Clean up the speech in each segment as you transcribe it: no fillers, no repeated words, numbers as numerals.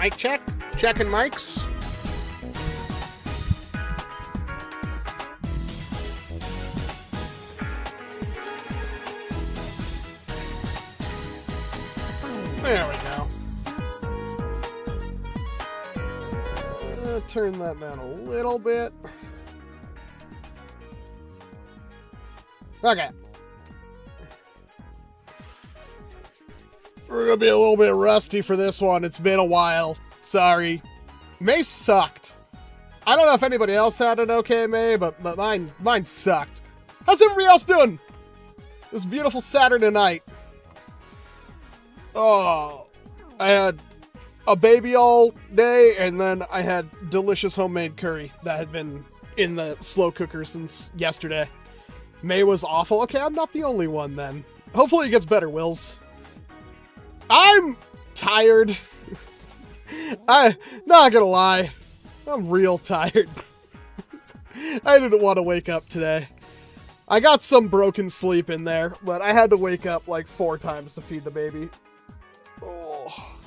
Mic check. Checking mics. There we go. Turn that down a little bit. Okay. We're gonna be a little bit rusty for this one. It's been a while. Sorry. May sucked. I don't know if anybody else had an okay May, but mine sucked. How's everybody else doing? This beautiful Saturday night. Oh, I had a baby all day, and then I had delicious homemade curry that had been in the slow cooker since yesterday. May was awful. Okay, I'm not the only one then. Hopefully it gets better, Wills. I'm tired. I'm not gonna lie. I'm real tired. I didn't want to wake up today. I got some broken sleep in there, but I had to wake up like 4 times to feed the baby. Oh.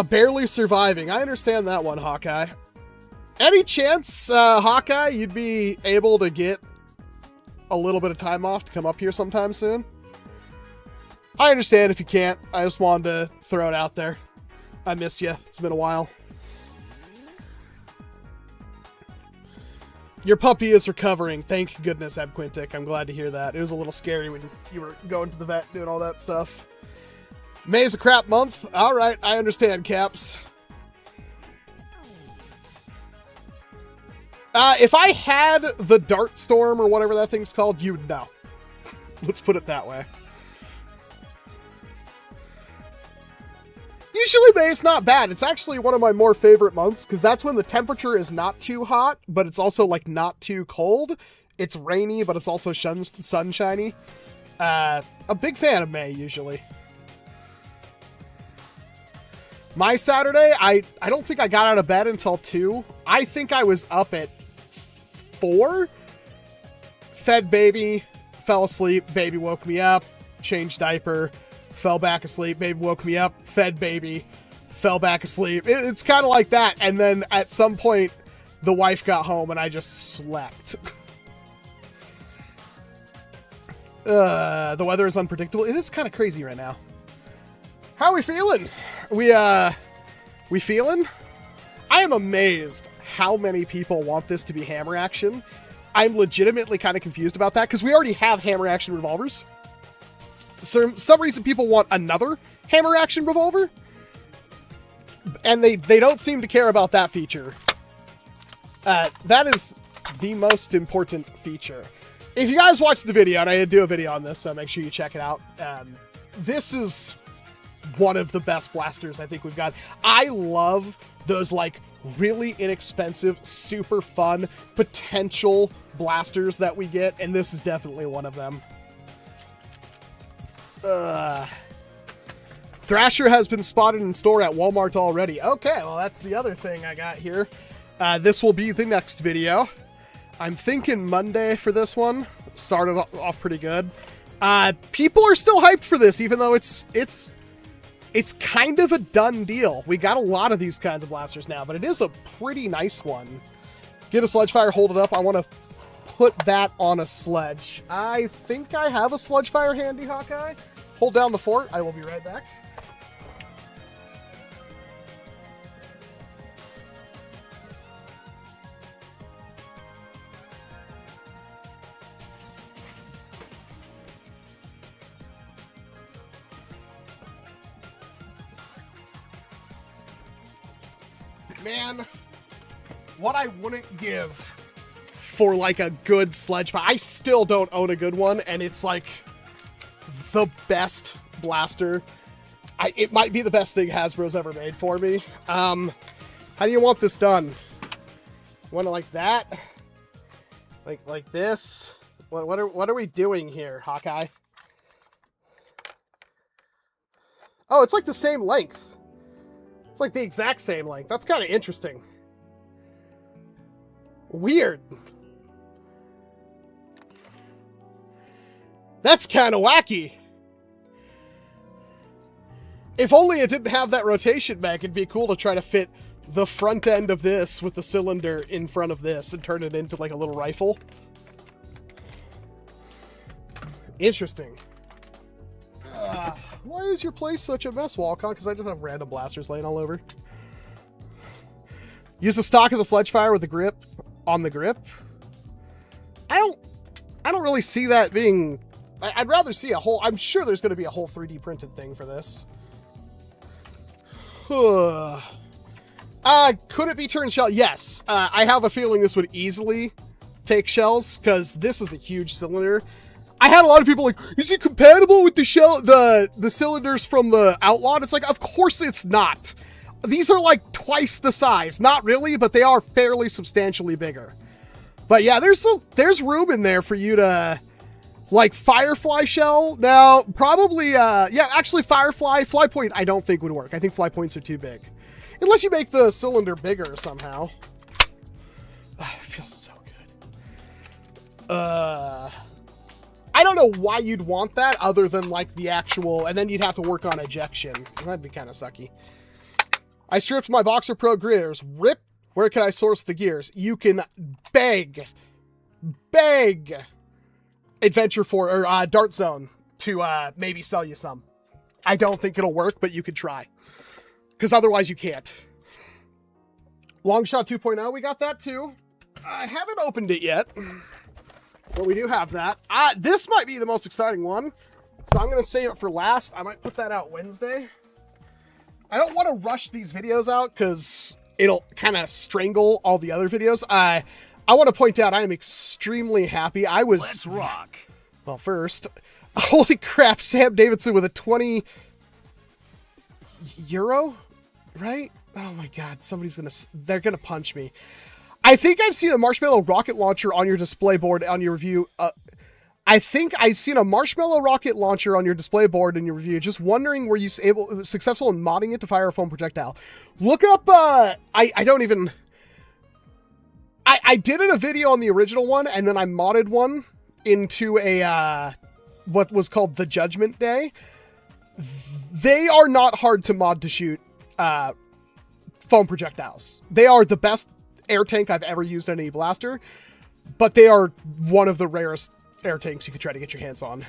Barely surviving. I understand that one, Hawkeye. Any chance, Hawkeye, you'd be able to get a little bit of time off to come up here sometime soon? I understand if you can't. I just wanted to throw it out there. I miss you. It's been a while. Your puppy is recovering. Thank goodness, Abquintic. I'm glad to hear that. It was a little scary when you were going to the vet doing all that stuff. May's a crap month. All right, I understand, Caps. If I had the Dart Storm or whatever that thing's called, you would know. Let's put it that way. Usually May's not bad. It's actually one of my more favorite months because that's when the temperature is not too hot, but it's also like not too cold. It's rainy, but it's also sunshiny. A big fan of May usually. My Saturday, I don't think I got out of bed until 2. I think I was up at 4. Fed baby, fell asleep, baby woke me up, changed diaper, fell back asleep, baby woke me up, fed baby, fell back asleep. It's kind of like that. And then at some point, the wife got home and I just slept. The weather is unpredictable. It is kind of crazy right now. How are we feeling? We feeling? I am amazed how many people want this to be hammer action. I'm legitimately kind of confused about that because we already have hammer action revolvers. So for some reason people want another hammer action revolver. And they don't seem to care about that feature. That is the most important feature. If you guys watched the video, and I did do a video on this, so make sure you check it out. This is one of the best blasters I think we've got. I love those like really inexpensive, super fun potential blasters that we get, and this is definitely one of them. Thrasher has been spotted in store at Walmart already. Okay, well that's the other thing I got here. This will be the next video. I'm thinking Monday for this one. Started off pretty good. People are still hyped for this, even though it's kind of a done deal. We got a lot of these kinds of blasters now, but it is a pretty nice one. Get a sledge fire, hold it up. I want to put that on a sledge. I think I have a sledge fire handy, Hawkeye. Hold down the fort. I will be right back. Man, what I wouldn't give for like a good sledge fire. I still don't own a good one, and it's like the best blaster. It might be the best thing Hasbro's ever made for me. How do you want this done? You want it like that? Like this? What are we doing here, Hawkeye? Oh, it's like the same length. It's like the exact same length. That's kind of interesting. Weird. That's kind of wacky. If only it didn't have that rotation back, it'd be cool to try to fit the front end of this with the cylinder in front of this and turn it into like a little rifle. Interesting. Why is your place such a mess, Walcom? Because I just have random blasters laying all over. Use the stock of the sledge fire with the grip on the grip. I don't really see that being... I'd rather see a whole... I'm sure there's going to be a whole 3D printed thing for this. Could it be turned shell? Yes. I have a feeling this would easily take shells, because this is a huge cylinder. I had a lot of people like, is it compatible with the shell, the cylinders from the Outlawed? It's like, of course it's not. These are like twice the size. Not really, but they are fairly substantially bigger. But yeah, there's room in there for you to, like, Firefly shell. Now, probably, yeah, actually Firefly, fly point I don't think would work. I think fly points are too big. Unless you make the cylinder bigger somehow. It feels so good. I don't know why you'd want that other than like the actual, and then you'd have to work on ejection. That'd be kind of sucky. I stripped my Boxer Pro gears. RIP. Where can I source the gears? You can beg Adventure or Dart Zone to maybe sell you some. I don't think it'll work, but you could try. Because otherwise you can't. Longshot 2.0, we got that too. I haven't opened it yet. But we do have that. This might be the most exciting one. So I'm going to save it for last. I might put that out Wednesday. I don't want to rush these videos out because it'll kind of strangle all the other videos. I want to point out I am extremely happy. Let's rock. Well, first, holy crap, Sam Davidson with a 20 euro, right? Oh my God, they're going to punch me. I think I've seen a marshmallow rocket launcher on your display board on your review. I think I've seen a marshmallow rocket launcher on your display board in your review. Just wondering, were you successful in modding it to fire a foam projectile? Look up, I did a video on the original one, and then I modded one into a, what was called the Judgment Day. They are not hard to mod to shoot, foam projectiles. They are the best air tank I've ever used on any blaster, but they are one of the rarest air tanks you could try to get your hands on.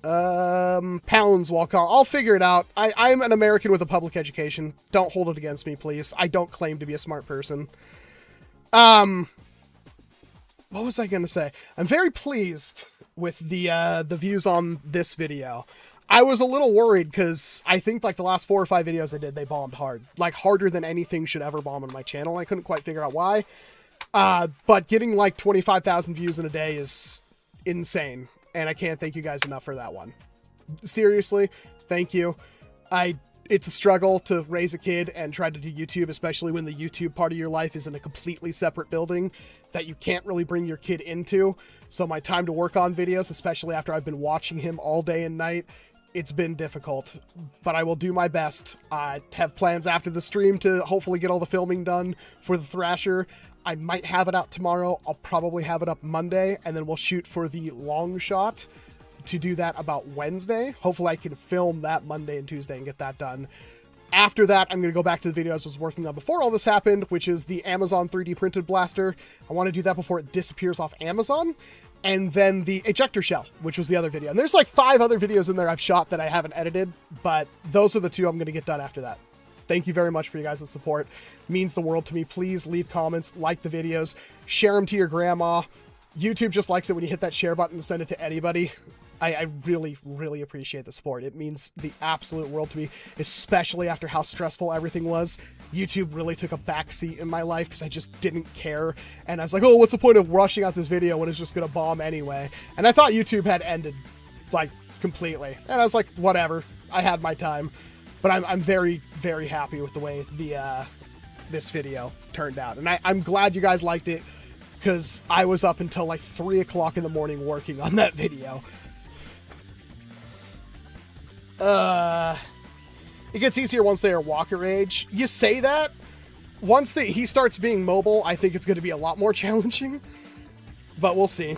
Pounds, Walcom. I'll figure it out. I'm an American with a public education. Don't hold it against me, please. I don't claim to be a smart person. What was I gonna say? I'm very pleased with the views on this video. I was a little worried because I think like the last 4 or 5 videos I did, they bombed hard. Like harder than anything should ever bomb on my channel. I couldn't quite figure out why. But getting like 25,000 views in a day is insane. And I can't thank you guys enough for that one. Seriously, thank you. It's a struggle to raise a kid and try to do YouTube, especially when the YouTube part of your life is in a completely separate building that you can't really bring your kid into. So my time to work on videos, especially after I've been watching him all day and night, it's been difficult, but I will do my best. I have plans after the stream to hopefully get all the filming done for the Thrasher. I might have it out tomorrow. I'll probably have it up Monday, and then we'll shoot for the long shot to do that about Wednesday. Hopefully I can film that Monday and Tuesday and get that done. After that, I'm going to go back to the videos I was working on before all this happened, which is the Amazon 3D printed blaster. I want to do that before it disappears off Amazon. And then the ejector shell, which was the other video. And there's like 5 other videos in there I've shot that I haven't edited, but those are the 2 I'm going to get done after that. Thank you very much for you guys' support. It means the world to me. Please leave comments, like the videos, share them to your grandma. YouTube just likes it when you hit that share button and send it to anybody. I really, really appreciate the support. It means the absolute world to me, especially after how stressful everything was. YouTube really took a backseat in my life because I just didn't care. And I was like, oh, what's the point of rushing out this video when it's just going to bomb anyway? And I thought YouTube had ended, like, completely. And I was like, whatever. I had my time. But I'm very, very happy with the way this video turned out. And I'm glad you guys liked it because I was up until like 3 o'clock in the morning working on that video. It gets easier once they are walker age. You say that. Once he starts being mobile, I think it's going to be a lot more challenging. But we'll see.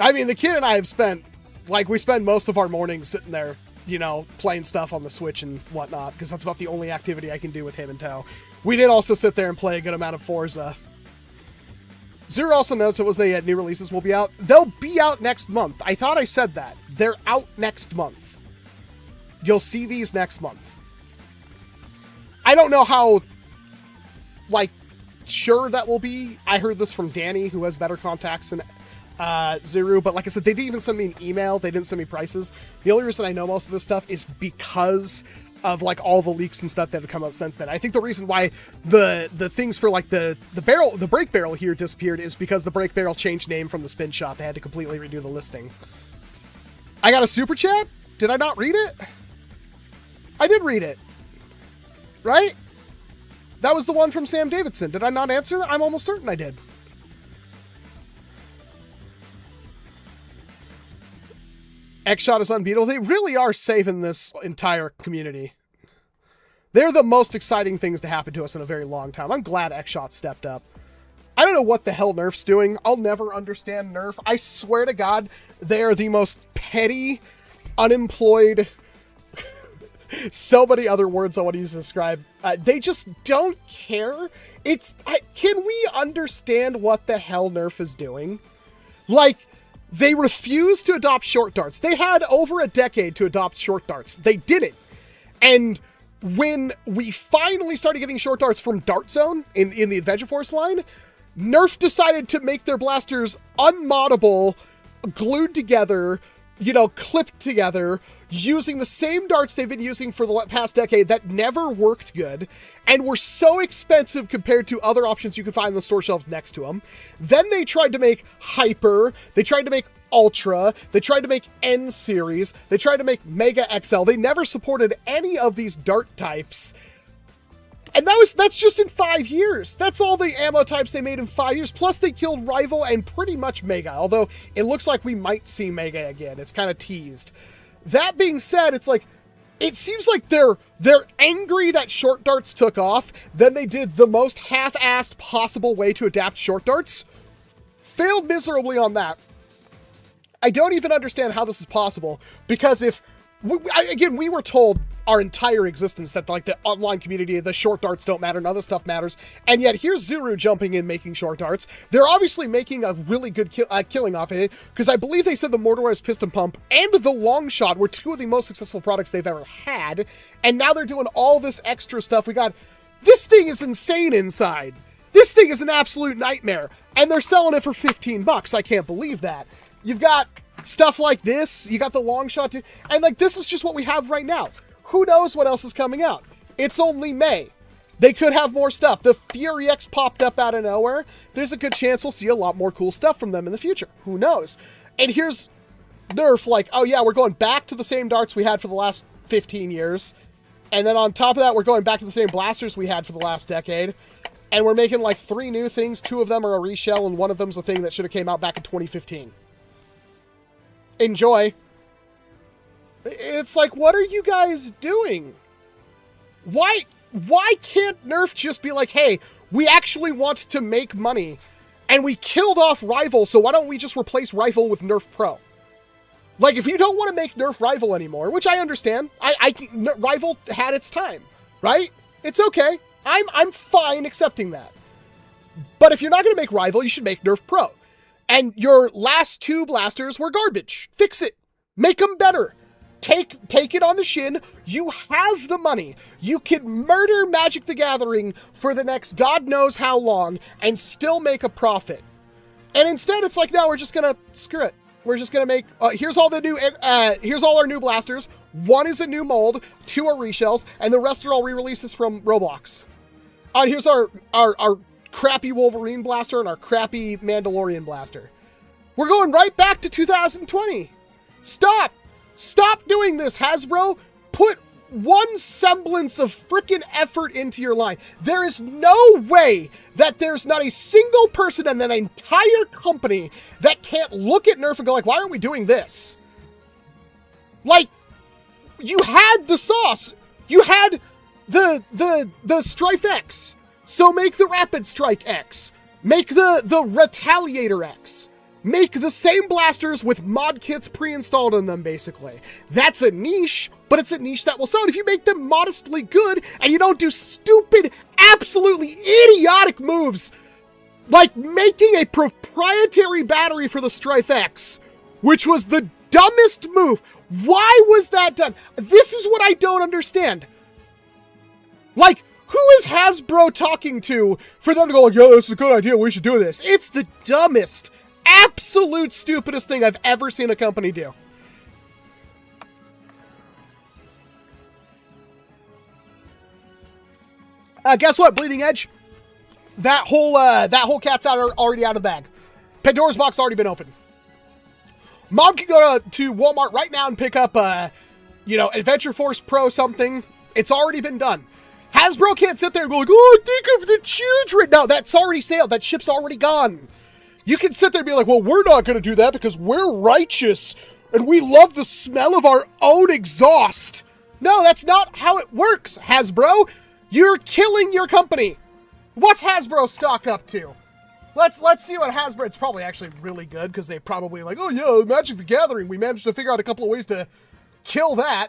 I mean, the kid and I have spent, like, we spend most of our mornings sitting there, you know, playing stuff on the Switch and whatnot, because that's about the only activity I can do with him in tow. We did also sit there and play a good amount of Forza. Zero also notes it was the new releases will be out. They'll be out next month. I thought I said that. They're out next month. You'll see these next month. I don't know how, like, sure that will be. I heard this from Danny, who has better contacts than Zero, but like I said, they didn't even send me an email. They didn't send me prices. The only reason I know most of this stuff is because of like all the leaks and stuff that have come out since then. I think the reason why the things for like the brake barrel here disappeared is because the brake barrel changed name from the spin shot. They had to completely redo the listing. I got a super chat? Did I not read it? I did read it. Right? That was the one from Sam Davidson. Did I not answer that? I'm almost certain I did. XShot is unbeatable. They really are saving this entire community. They're the most exciting things to happen to us in a very long time. I'm glad XShot stepped up. I don't know what the hell Nerf's doing. I'll never understand Nerf. I swear to God, they are the most petty, unemployed... so many other words I want to use to describe. They just don't care. Can we understand what the hell Nerf is doing? Like... They refused to adopt short darts. They had over a decade to adopt short darts. They didn't. And when we finally started getting short darts from Dart Zone in the Adventure Force line, Nerf decided to make their blasters unmoddable, glued together, you know, clipped together, using the same darts they've been using for the past decade that never worked good, and were so expensive compared to other options you could find on the store shelves next to them. Then they tried to make Hyper, they tried to make Ultra, they tried to make N Series, they tried to make Mega XL. They never supported any of these dart types. And that's just in 5 years. That's all the ammo types they made in 5 years. Plus they killed Rival and pretty much Mega, although it looks like we might see Mega again. It's kind of teased. That being said, it's like, it seems like they're angry that short darts took off. Then they did the most half-assed possible way to adapt short darts. Failed miserably on that. I don't even understand how this is possible, because if, again, we were told our entire existence that like the online community, the short darts don't matter, none of this stuff matters, and yet here's Zuru jumping in making short darts. They're obviously making a really good killing off of it, because I believe they said the motorized piston pump and the long shot were two of the most successful products they've ever had, and now they're doing all this extra stuff. This thing is insane inside. This thing is an absolute nightmare, and they're selling it for 15 bucks. I can't believe that. You've got stuff like this, you got the long shot too, and like this is just what we have right now. Who knows what else is coming out? It's only May. They could have more stuff. The Fury X popped up out of nowhere. There's a good chance we'll see a lot more cool stuff from them in the future. Who knows? And here's Nerf like, oh yeah, we're going back to the same darts we had for the last 15 years. And then on top of that, we're going back to the same blasters we had for the last decade. And we're making like 3 new things. 2 of them are a reshell, and one of them's a thing that should have came out back in 2015. Enjoy. It's like, what are you guys doing? Why can't Nerf just be like, hey, we actually want to make money, and we killed off Rival, so why don't we just replace Rival with Nerf Pro? Like, if you don't want to make Nerf Rival anymore, which I understand, Rival had its time, right? It's okay. I'm fine accepting that. But if you're not going to make Rival, you should make Nerf Pro. And your last 2 blasters were garbage. Fix it. Make them better. Take it on the shin. You have the money. You can murder Magic the Gathering for the next God knows how long and still make a profit. And instead, it's like, no, we're just gonna screw it. We're just gonna make. Here's all our new blasters. 1 is a new mold, 2 are reshells, and the rest are all re-releases from Roblox. Here's our crappy Wolverine blaster and our crappy Mandalorian blaster. We're going right back to 2020. Stop. Stop doing this, Hasbro. Put one semblance of frickin' effort into your line. There is no way that there's not a single person in that entire company that can't look at Nerf and go like, why aren't we doing this? Like, you had the sauce. You had the Strife X. So make the Rapid Strike X. Make the Retaliator X. make the same blasters with mod kits pre-installed in them, basically. That's a niche, but it's a niche that will sell. And if you make them modestly good, and you don't do stupid, absolutely idiotic moves, like making a proprietary battery for the Strife X, which was the dumbest move. Why was that done? This is what I don't understand. Like, who is Hasbro talking to for them to go like, yo, this is a good idea, we should do this? It's the dumbest, absolute stupidest thing I've ever seen a company do. Guess what, Bleeding Edge? That whole cat's already out of the bag. Pandora's box already been opened. Mom can go to Walmart right now and pick up, Adventure Force Pro something. It's already been done. Hasbro can't sit there and go like, oh, think of the children. No, that's already sailed. That ship's already gone. You can sit there and be like, well, we're not going to do that because we're righteous and we love the smell of our own exhaust. No, that's not how it works, Hasbro. You're killing your company. What's Hasbro stock up to? Let's see what Hasbro... It's probably actually really good because they probably like, oh yeah, Magic the Gathering. We managed to figure out a couple of ways to kill that.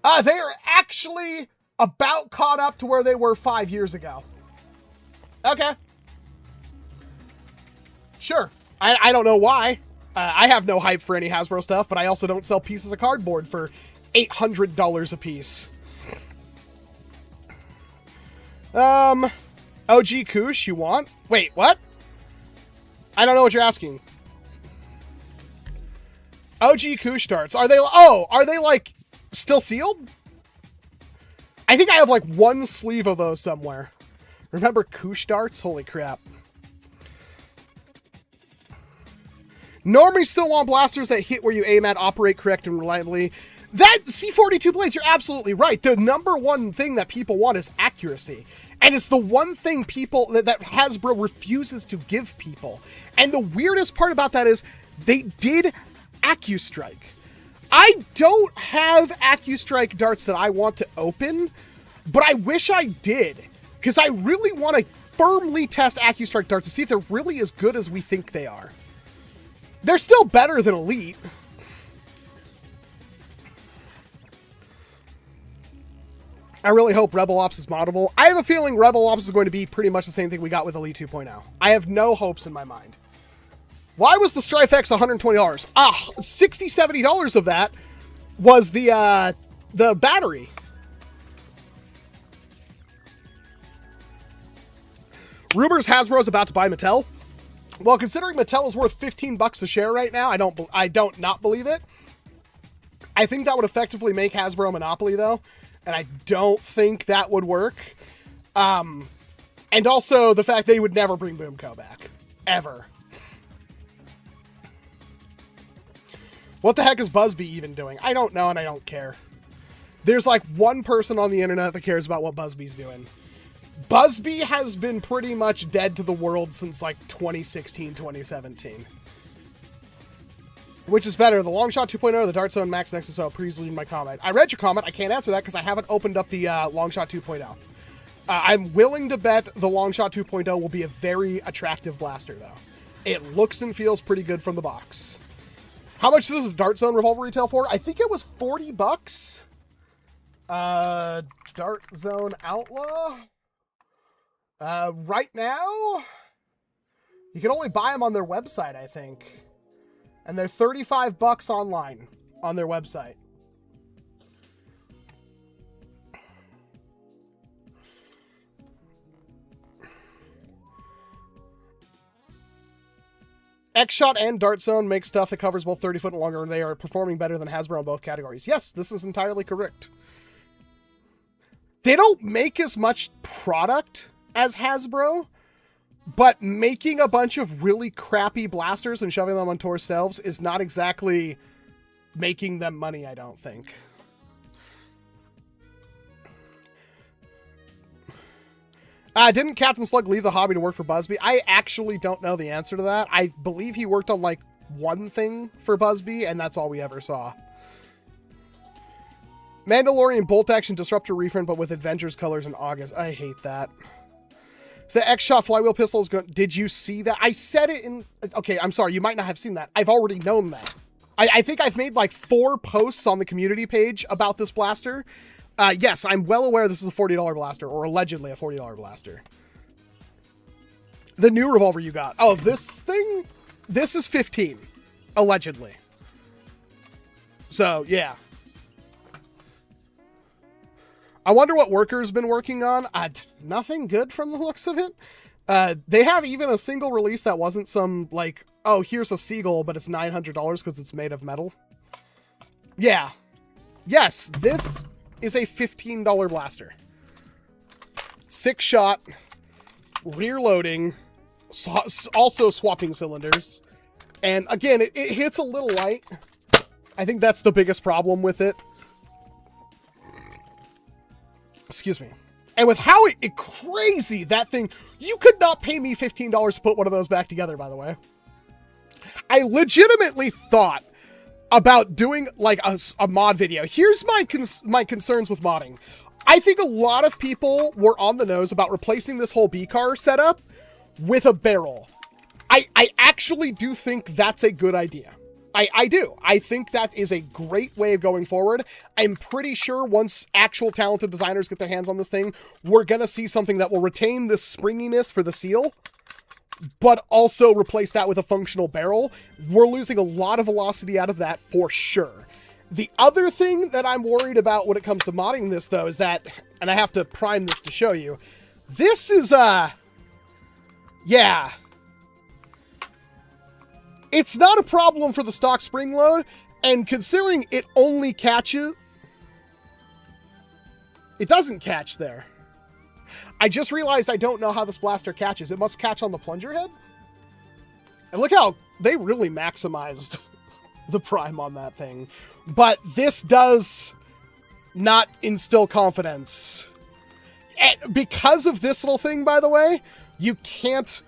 They are actually about caught up to where they were 5 years ago. Okay. Sure. I don't know why. I have no hype for any Hasbro stuff, but I also don't sell pieces of cardboard for $800 a piece. OG Koosh, you want? Wait, what? I don't know what you're asking. OG Koosh darts. Are they like still sealed? I think I have like one sleeve of those somewhere. Remember Koosh darts? Holy crap. Normies still want blasters that hit where you aim at, operate correct and reliably. That C42 blades, you're absolutely right. The number one thing that people want is accuracy. And it's the one thing that Hasbro refuses to give people. And the weirdest part about that is they did AccuStrike. I don't have AccuStrike darts that I want to open, but I wish I did. Because I really want to firmly test AccuStrike darts to see if they're really as good as we think they are. They're still better than Elite. I really hope Rebel Ops is moddable. I have a feeling Rebel Ops is going to be pretty much the same thing we got with Elite 2.0. I have no hopes in my mind. Why was the Strife X $120? $60, $70 of that was the battery. Rumors Hasbro is about to buy Mattel. Well, considering Mattel is worth $15 a share right now, I don't not believe it. I think that would effectively make Hasbro a monopoly, though. And I don't think that would work. And also the fact they would never bring Boomco back. Ever. What the heck is Buzzbee even doing? I don't know and I don't care. There's like one person on the internet that cares about what Buzzbee's doing. Buzzbee has been pretty much dead to the world since like 2016, 2017. Which is better, the Longshot 2.0 or the Dart Zone Max Nexus? Please leave my comment. I read your comment. I can't answer that because I haven't opened up the Longshot 2.0. I'm willing to bet the Longshot 2.0 will be a very attractive blaster, though. It looks and feels pretty good from the box. How much does the Dart Zone revolver retail for? I think it was $40. Dart Zone Outlaw. Right now, you can only buy them on their website, I think. And they're $35 online on their website. XShot and Dart Zone make stuff that covers both 30 foot and longer, and they are performing better than Hasbro in both categories. Yes, this is entirely correct. They don't make as much product as Hasbro, but making a bunch of really crappy blasters and shoving them on tour shelves is not exactly making them money, I don't think. Didn't Captain Slug leave the hobby to work for Buzzbee? I actually don't know the answer to that. I believe he worked on like one thing for Buzzbee, and that's all we ever saw. Mandalorian bolt action disruptor refund, but with Avengers colors in August. I hate that. So the XShot flywheel pistol is good. Did you see that? I said it in... Okay, I'm sorry. You might not have seen that. I've already known that. I think I've made like 4 posts on the community page about this blaster. Yes, I'm well aware this is a $40 blaster, or allegedly a $40 blaster. The new revolver you got. Oh, this thing? This is 15, allegedly. So, yeah. I wonder what Worker's been working on. Nothing good from the looks of it. They have even a single release that wasn't some, like, oh, here's a seagull, but it's $900 because it's made of metal. Yeah. Yes, this is a $15 blaster. 6-shot, rear loading, also swapping cylinders. And again, it hits a little light. I think that's the biggest problem with it. Excuse me. And with how crazy that thing... You could not pay me $15 to put one of those back together, by the way. I legitimately thought about doing, like, a mod video. Here's my concerns with modding. I think a lot of people were on the nose about replacing this whole B-car setup with a barrel. I actually do think that's a good idea. I do. I think that is a great way of going forward. I'm pretty sure once actual talented designers get their hands on this thing, we're going to see something that will retain the springiness for the seal, but also replace that with a functional barrel. We're losing a lot of velocity out of that for sure. The other thing that I'm worried about when it comes to modding this, though, is that, and I have to prime this to show you, this is, yeah. It's not a problem for the stock spring load, and considering it only catches... It doesn't catch there. I just realized I don't know how this blaster catches. It must catch on the plunger head? And look how they really maximized the prime on that thing. But this does not instill confidence. And because of this little thing, by the way, you can't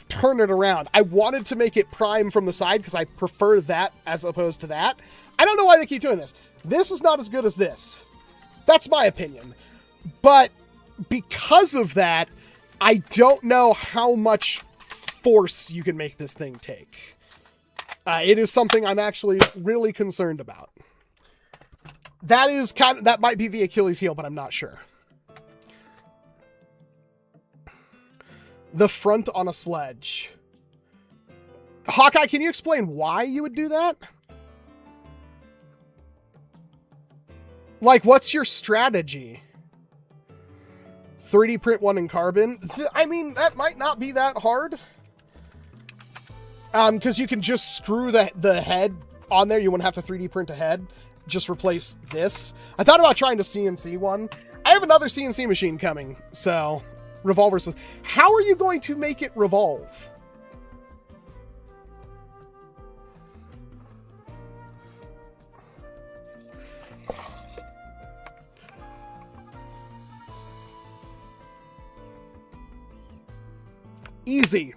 turn it around. I wanted to make it prime from the side because I prefer that as opposed to that. I don't know why they keep doing this. This is not as good as this. That's my opinion. But because of that, I don't know how much force you can make this thing take. It is something I'm actually really concerned about. That might be the Achilles heel, but I'm not sure. The front on a sledge. Hawkeye, can you explain why you would do that? Like, what's your strategy? 3D print one in carbon? I mean, that might not be that hard. Because you can just screw the head on there. You wouldn't have to 3D print a head. Just replace this. I thought about trying to CNC one. I have another CNC machine coming, so... Revolvers. How are you going to make it revolve? Easy.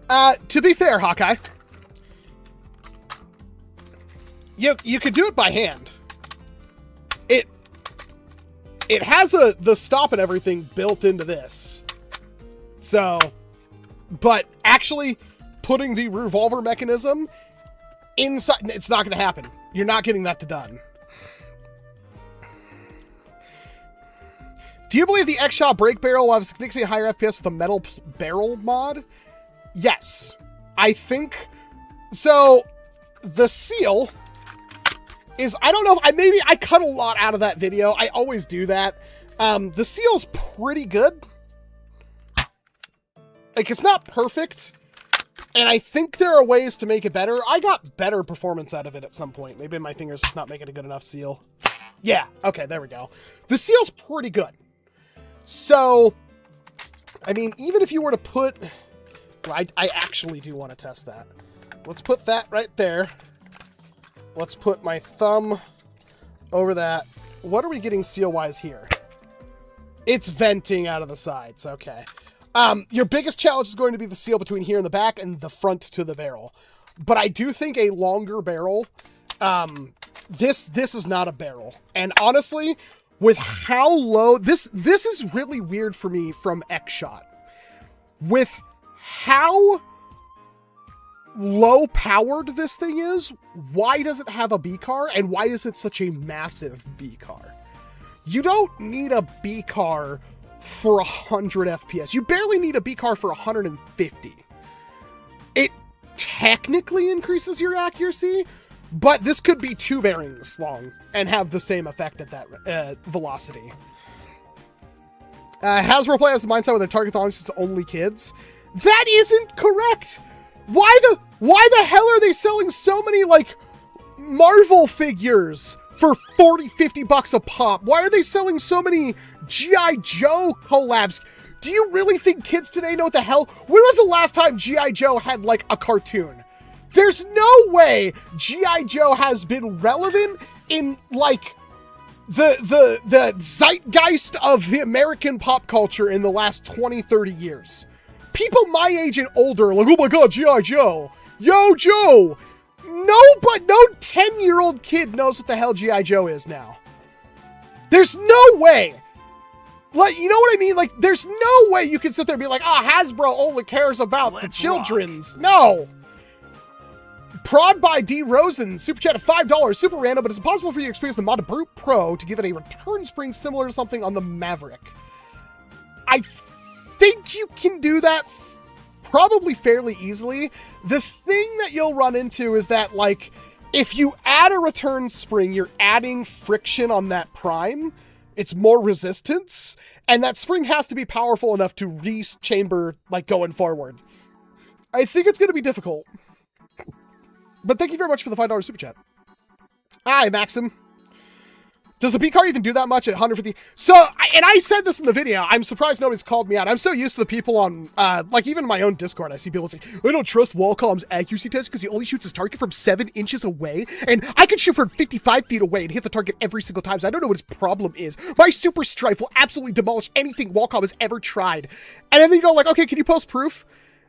To be fair, Hawkeye, you could do it by hand. It has the stop and everything built into this. So, but actually putting the revolver mechanism inside, it's not going to happen. You're not getting that done. Do you believe the XShot brake barrel will have significantly higher FPS with a metal barrel mod? Yes. I think so. The seal is, I don't know, maybe I cut a lot out of that video. I always do that. The seal's pretty good. Like, it's not perfect. And I think there are ways to make it better. I got better performance out of it at some point. Maybe my finger's just not making a good enough seal. Yeah, okay, there we go. The seal's pretty good. So, I mean, even if you were to put... Well, I actually do want to test that. Let's put that right there. Let's put my thumb over that. What are we getting seal-wise here? It's venting out of the sides. Okay. Your biggest challenge is going to be the seal between here and the back and the front to the barrel. But I do think a longer barrel... this is not a barrel. And honestly, with how low this is really weird for me from XShot. With how low powered this thing is, why does it have a B car and why is it such a massive B car? You don't need a B car for 100 FPS. You barely need a B car for 150. It technically increases your accuracy, but this could be 2 bearings long and have the same effect at that velocity. Hasbro Play has the mindset where their target's on since it's only kids. That isn't correct. Why the hell are they selling so many like Marvel figures for 40, 50 bucks a pop? Why are they selling so many G.I. Joe collabs? Do you really think kids today know what the hell? When was the last time G.I. Joe had like a cartoon? There's no way G.I. Joe has been relevant in like the zeitgeist of the American pop culture in the last 20, 30 years. People my age and older are like, oh my god, G.I. Joe. Yo, Joe. No 10-year-old kid knows what the hell G.I. Joe is now. There's no way. Like, you know what I mean? Like, there's no way you can sit there and be like, Hasbro only cares about the children's. Rock. No. Prod by D. Rosen, super chat of $5, super random, but it's impossible for you to experience the mod Brute Pro to give it a return spring similar to something on the Maverick. I think you can do that probably fairly easily. The thing that you'll run into is that, like, if you add a return spring, you're adding friction on that prime. It's more resistance, and that spring has to be powerful enough to re-chamber, like, going forward. I think it's going to be difficult. But thank you very much for the $5 super chat. Hi, Maxim. Does a B car even do that much at 150? So, and I said this in the video, I'm surprised nobody's called me out. I'm so used to the people on, like even in my own Discord, I see people say, I don't trust Walcom's accuracy test because he only shoots his target from 7 inches away. And I can shoot from 55 feet away and hit the target every single time. So I don't know what his problem is. My Super Strife will absolutely demolish anything Walcom has ever tried. And then you go like, okay, can you post proof?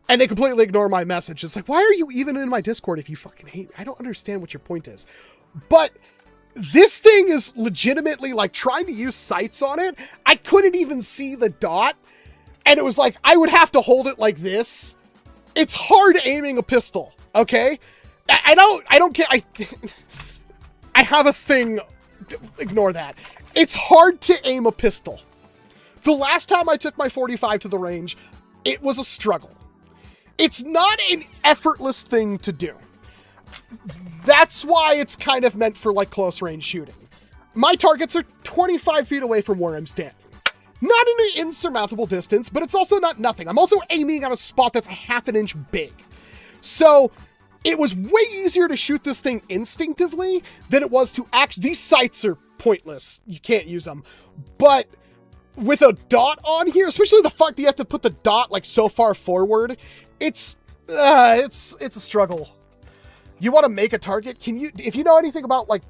And they completely ignore my message. It's like, why are you even in my Discord if you fucking hate me? I don't understand what your point is. But this thing is legitimately like trying to use sights on it. I couldn't even see the dot. And it was like, I would have to hold it like this. It's hard aiming a pistol. Okay. I don't care. I have a thing. Ignore that. It's hard to aim a pistol. The last time I took my 45 to the range, it was a struggle. It's not an effortless thing to do. That's why it's kind of meant for like close range shooting. My targets are 25 feet away from where I'm standing. Not in an insurmountable distance, but it's also not nothing. I'm also aiming on a spot that's a half an inch big. So it was way easier to shoot this thing instinctively than it was to actually, these sights are pointless. You can't use them. But with a dot on here, especially the fact that you have to put the dot like so far forward, it's a struggle. You want to make a target? Can you, if you know anything about like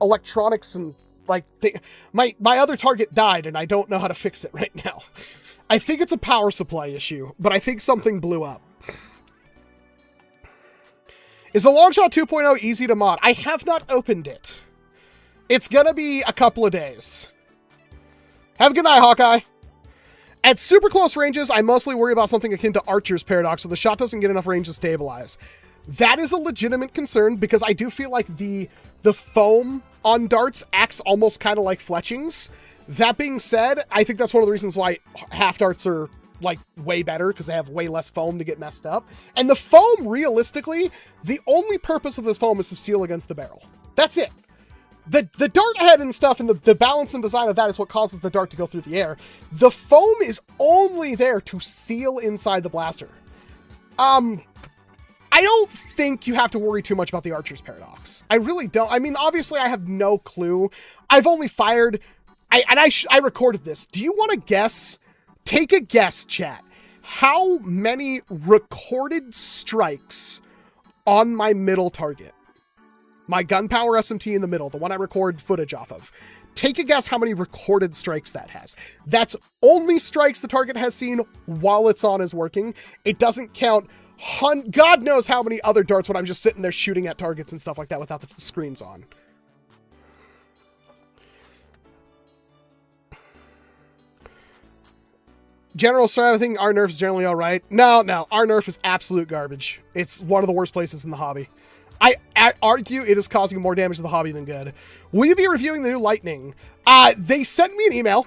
electronics and like, my other target died and I don't know how to fix it right now. I think it's a power supply issue, but I think something blew up. Is the Longshot 2.0 easy to mod? I have not opened it. It's gonna be a couple of days. Have a good night, Hawkeye. At super close ranges, I mostly worry about something akin to Archer's paradox, so the shot doesn't get enough range to stabilize. That is a legitimate concern because I do feel like the foam on darts acts almost kind of like fletchings. That being said, I think that's one of the reasons why half darts are like way better because they have way less foam to get messed up. And the foam, realistically, the only purpose of this foam is to seal against the barrel. That's it. The dart head and stuff and the balance and design of that is what causes the dart to go through the air. The foam is only there to seal inside the blaster. I don't think you have to worry too much about the Archer's paradox. I really don't. I mean, obviously I have no clue. I've only fired, I recorded this. Do you want to guess? Take a guess, chat. How many recorded strikes on my middle target? My gunpowder SMT in the middle, the one I record footage off of. Take a guess how many recorded strikes that has. That's only strikes the target has seen while it's on is working. It doesn't count God knows how many other darts when I'm just sitting there shooting at targets and stuff like that without the screens on. General style, I think our Nerf is generally all right. No, our Nerf is absolute garbage. It's one of the worst places in the hobby. I argue it is causing more damage to the hobby than good. Will you be reviewing the new Lightning? They sent me an email,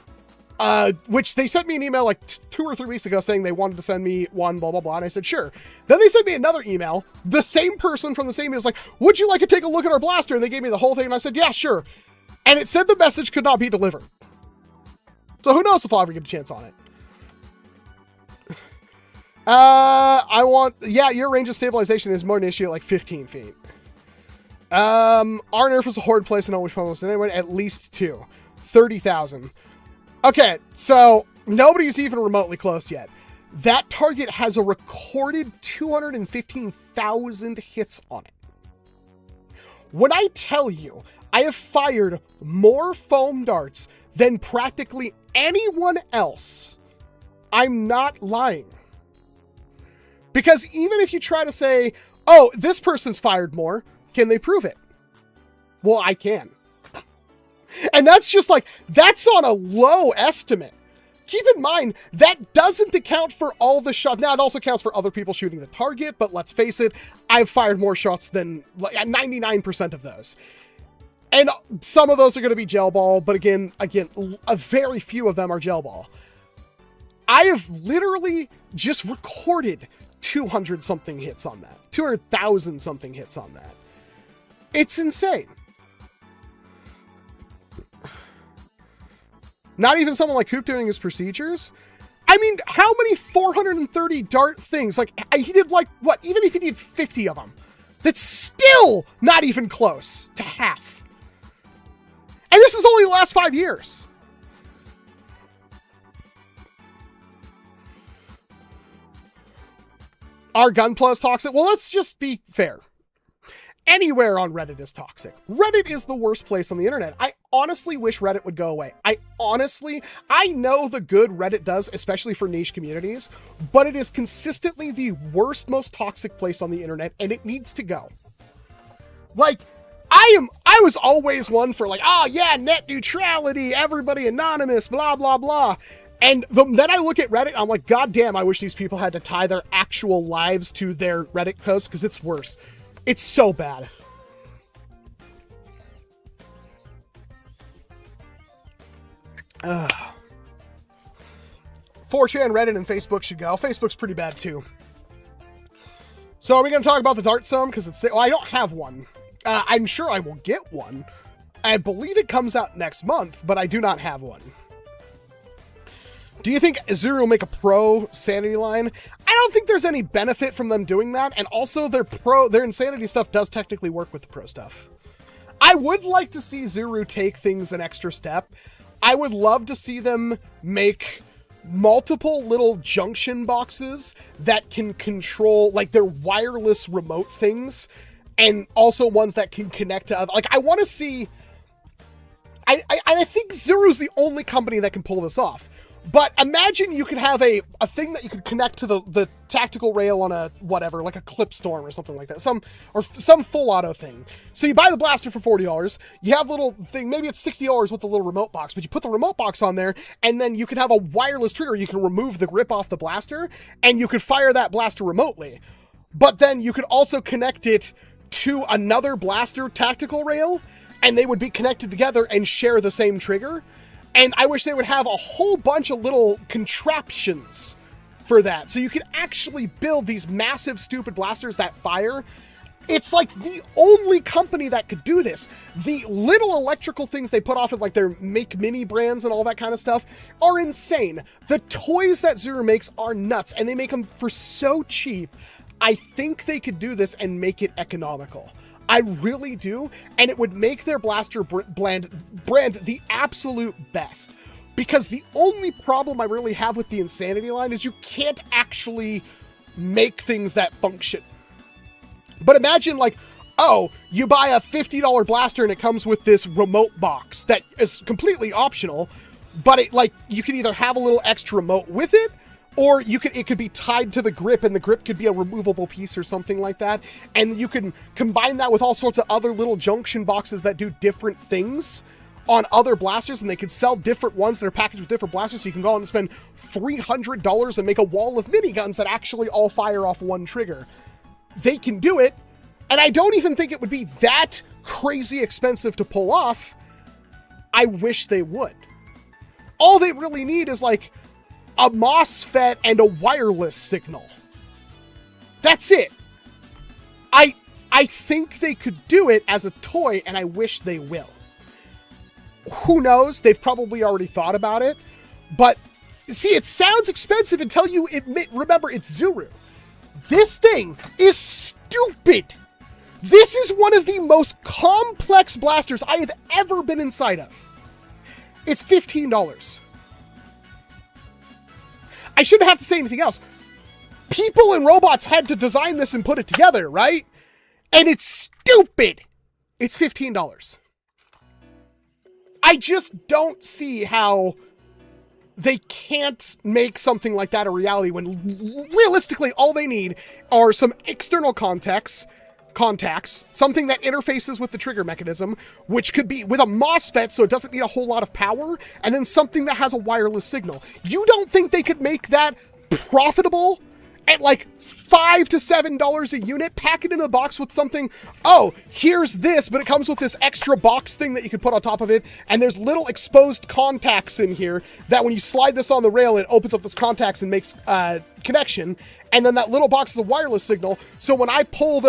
which they sent me an email like 2 or 3 weeks ago saying they wanted to send me one, blah, blah, blah. And I said, sure. Then they sent me another email. The same person from the same email was like, would you like to take a look at our blaster? And they gave me the whole thing. And I said, yeah, sure. And it said the message could not be delivered. So who knows if I'll ever get a chance on it. Your range of stabilization is more an issue at like 15 feet. Our Nerf is a horde place and always almost anyway, at least 2. 30,000. Okay, so nobody's even remotely close yet. That target has a recorded 215,000 hits on it. When I tell you I have fired more foam darts than practically anyone else, I'm not lying. Because even if you try to say, oh, this person's fired more, can they prove it? Well, I can. And that's just like, that's on a low estimate. Keep in mind, that doesn't account for all the shots. Now, it also counts for other people shooting the target, but let's face it, I've fired more shots than like 99% of those. And some of those are going to be gel ball, but again, a very few of them are gel ball. I have literally just recorded 200 something hits on that. 200,000 something hits on that. It's insane. Not even someone like Coop doing his procedures. I mean, how many 430 dart things? Like, he did like, what? Even if he did 50 of them, that's still not even close to half. And this is only the last 5 years. Our gunpla is toxic. Well, let's just be fair. Anywhere on Reddit is toxic. Reddit is the worst place on the internet. I honestly wish Reddit would go away. I know the good Reddit does, especially for niche communities, but it is consistently the worst, most toxic place on the internet, and it needs to go. Like, I was always one for like, oh yeah, net neutrality, everybody anonymous, blah, blah, blah. And then I look at Reddit, I'm like, God damn, I wish these people had to tie their actual lives to their Reddit posts, because it's worse. It's so bad. Ugh. 4chan, Reddit, and Facebook should go. Facebook's pretty bad too. So are we going to talk about the Dart Zone? Because it's, well, I don't have one. I'm sure I will get one. I believe it comes out next month, but I do not have one. Do you think Zuru will make a pro sanity line? I don't think there's any benefit from them doing that. And also their insanity stuff does technically work with the pro stuff. I would like to see Zuru take things an extra step. I would love to see them make multiple little junction boxes that can control, like, their wireless remote things, and also ones that can connect to other, like, I want to see, I think Zuru's the only company that can pull this off. But imagine you could have a thing that you could connect to the tactical rail on a whatever, like a clip storm or something like that. Some full auto thing. So you buy the blaster for $40. You have a little thing, maybe it's $60 with the little remote box, but you put the remote box on there, and then you can have a wireless trigger. You can remove the grip off the blaster, and you could fire that blaster remotely. But then you could also connect it to another blaster tactical rail, and they would be connected together and share the same trigger. And I wish they would have a whole bunch of little contraptions for that. So you can actually build these massive, stupid blasters that fire. It's like the only company that could do this. The little electrical things they put off of like their Make Mini brands and all that kind of stuff are insane. The toys that Zuru makes are nuts, and they make them for so cheap. I think they could do this and make it economical. I really do, and it would make their blaster brand the absolute best. Because the only problem I really have with the Insanity line is you can't actually make things that function. But imagine, like, oh, you buy a $50 blaster and it comes with this remote box that is completely optional, but it, like, you can either have a little extra remote with it, or it could be tied to the grip, and the grip could be a removable piece or something like that. And you can combine that with all sorts of other little junction boxes that do different things. on other blasters, and they can sell different ones that are packaged with different blasters, so you can go out and spend $300 and make a wall of miniguns that actually all fire off one trigger. They can do it, and I don't even think it would be that crazy expensive to pull off. I wish they would. All they really need is like a MOSFET and a wireless signal. That's it. I think they could do it as a toy, and I wish they will. Who knows? They've probably already thought about it. But, see, it sounds expensive until you admit, remember, it's Zuru. This thing is stupid. This is one of the most complex blasters I have ever been inside of. It's $15. I shouldn't have to say anything else. People and robots had to design this and put it together, right? And it's stupid. It's $15. I just don't see how they can't make something like that a reality when realistically all they need are some external contacts, something that interfaces with the trigger mechanism, which could be with a MOSFET so it doesn't need a whole lot of power, and then something that has a wireless signal. You don't think they could make that profitable at like $5 to $7 a unit, pack it in a box with something, oh, here's this, but it comes with this extra box thing that you can put on top of it, and there's little exposed contacts in here that when you slide this on the rail, it opens up those contacts and makes connection, and then that little box is a wireless signal, so when I pull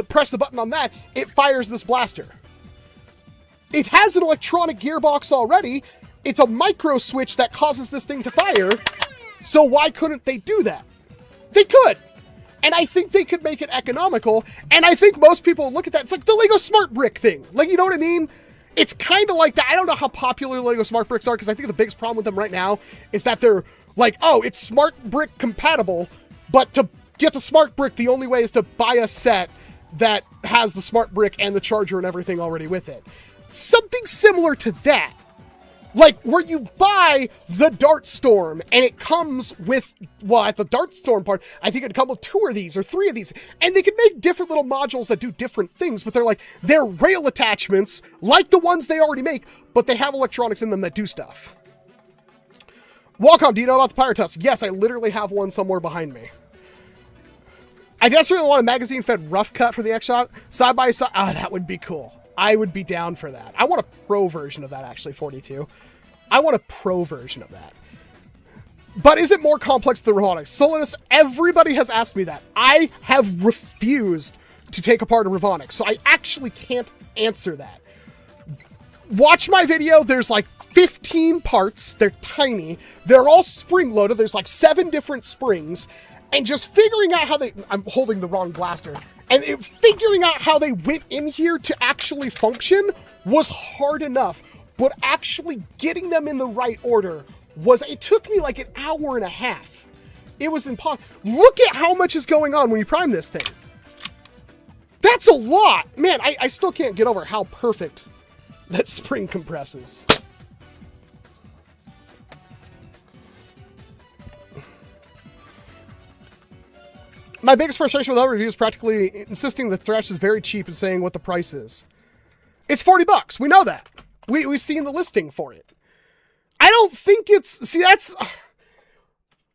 press the button on that, it fires this blaster. It has an electronic gearbox already. It's a micro switch that causes this thing to fire, so why couldn't they do that? They could. And I think they could make it economical. And I think most people look at that. It's like the Lego Smart Brick thing. Like, you know what I mean? It's kind of like that. I don't know how popular Lego Smart Bricks are, because I think the biggest problem with them right now is that they're like, oh, it's Smart Brick compatible. But to get the Smart Brick, the only way is to buy a set that has the Smart Brick and the charger and everything already with it. Something similar to that. Like, where you buy the Dart Storm, and it comes with, well, at the Dart Storm part, I think it'd come with 2 of these, or 3 of these, and they could make different little modules that do different things, but they're rail attachments, like the ones they already make, but they have electronics in them that do stuff. Walcom, do you know about the Pyrotusk? Yes, I literally have one somewhere behind me. I desperately want a magazine-fed rough cut for the XShot, side-by-side. Ah, that would be cool. I would be down for that. I want a pro version of that, actually, 42. I want a pro version of that. But is it more complex than robotics? Solinus, everybody has asked me that. I have refused to take apart a Ravonics, so I actually can't answer that. Watch my video. There's like 15 parts. They're tiny. They're all spring-loaded. There's like 7 different springs. And just figuring out how I'm holding the wrong blaster. And figuring out how they went in here to actually function was hard enough. But actually getting them in the right order it took me like an hour and a half. It was impossible. Look at how much is going on when you prime this thing. That's a lot. Man, I still can't get over how perfect that spring compresses. My biggest frustration with other reviews is practically insisting the thrash is very cheap and saying what the price is. It's $40. We know that. We've seen the listing for it. I don't think it's... See, that's...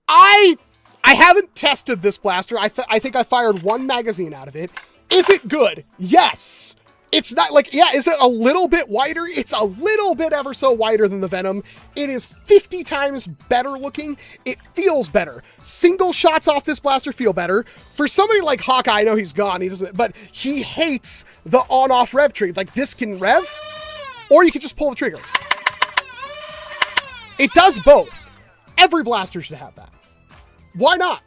I haven't tested this blaster. I think I fired 1 magazine out of it. Is it good? Yes. It's not like... Yeah, is it a little bit wider? It's a little bit ever so wider than the Venom. It is 50 times better looking. It feels better. Single shots off this blaster feel better. For somebody like Hawkeye, I know he's gone. He doesn't... But he hates the on-off rev trigger. Like, this can rev, or you can just pull the trigger. It does both. Every blaster should have that. Why not?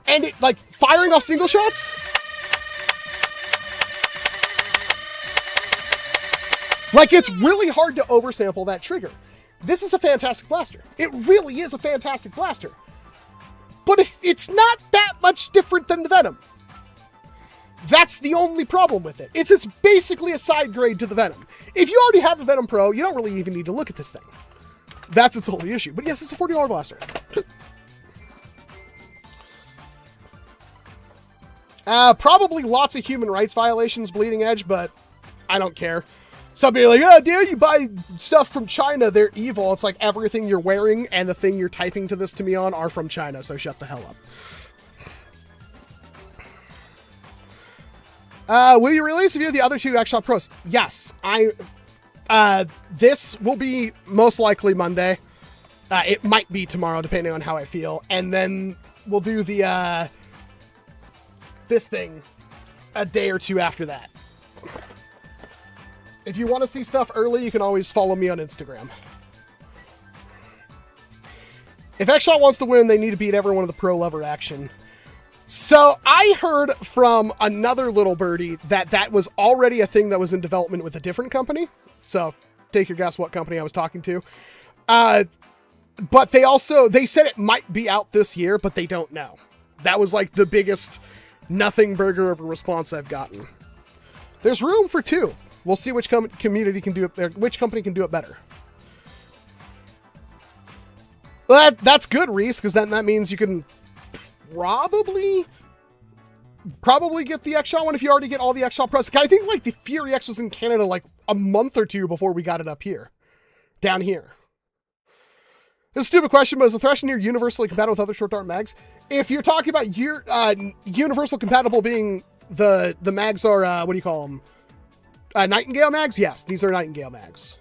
And it, like, firing off single shots? Like, it's really hard to oversample that trigger. This is a fantastic blaster. It really is a fantastic blaster. But if it's not that much different than the Venom. That's the only problem with it. It's basically a side grade to the Venom. If you already have a Venom Pro, you don't really even need to look at this thing. That's its only issue. But yes, it's a $40 blaster. Probably lots of human rights violations, Bleeding Edge, but I don't care. Some people are like, oh, dare you buy stuff from China? They're evil. It's like everything you're wearing and the thing you're typing to this to me on are from China, so shut the hell up. Will you release a view of the other two XShot Pros? Yes. This will be most likely Monday. It might be tomorrow, depending on how I feel. And then we'll do the, this thing a day or two after that. If you want to see stuff early, you can always follow me on Instagram. If XShot wants to win, they need to beat everyone in the pro level action. So I heard from another little birdie that that was already a thing that was in development with a different company. So take your guess what company I was talking to. But they said it might be out this year, but they don't know. That was like the biggest nothing burger of a response I've gotten. There's room for two. We'll see which community can do it, which company can do it better. Well, that's good, Reese, because then that means you can probably get the XShot one if you already get all the XShot Pros. I think like the Fury X was in Canada like a month or two before we got it up here, down here. This is a stupid question, but is the Thresher universally compatible with other short dart mags? If you're talking about your universal compatible being the mags are what do you call them? Nightingale mags? Yes, these are Nightingale mags.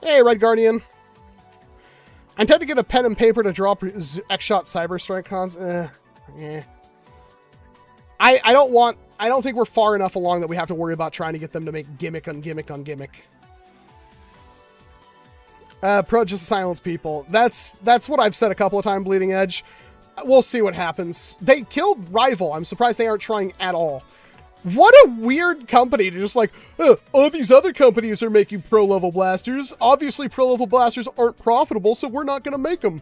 Hey, Red Guardian. I intend to get a pen and paper to draw XShot Cyber Strike cons. I don't think we're far enough along that we have to worry about trying to get them to make gimmick on gimmick on gimmick. Pro just silence people. That's what I've said a couple of times, Bleeding Edge. We'll see what happens. They killed Rival. I'm surprised they aren't trying at all. What a weird company to just like, oh, these other companies are making pro-level blasters. Obviously, pro-level blasters aren't profitable, so we're not going to make them.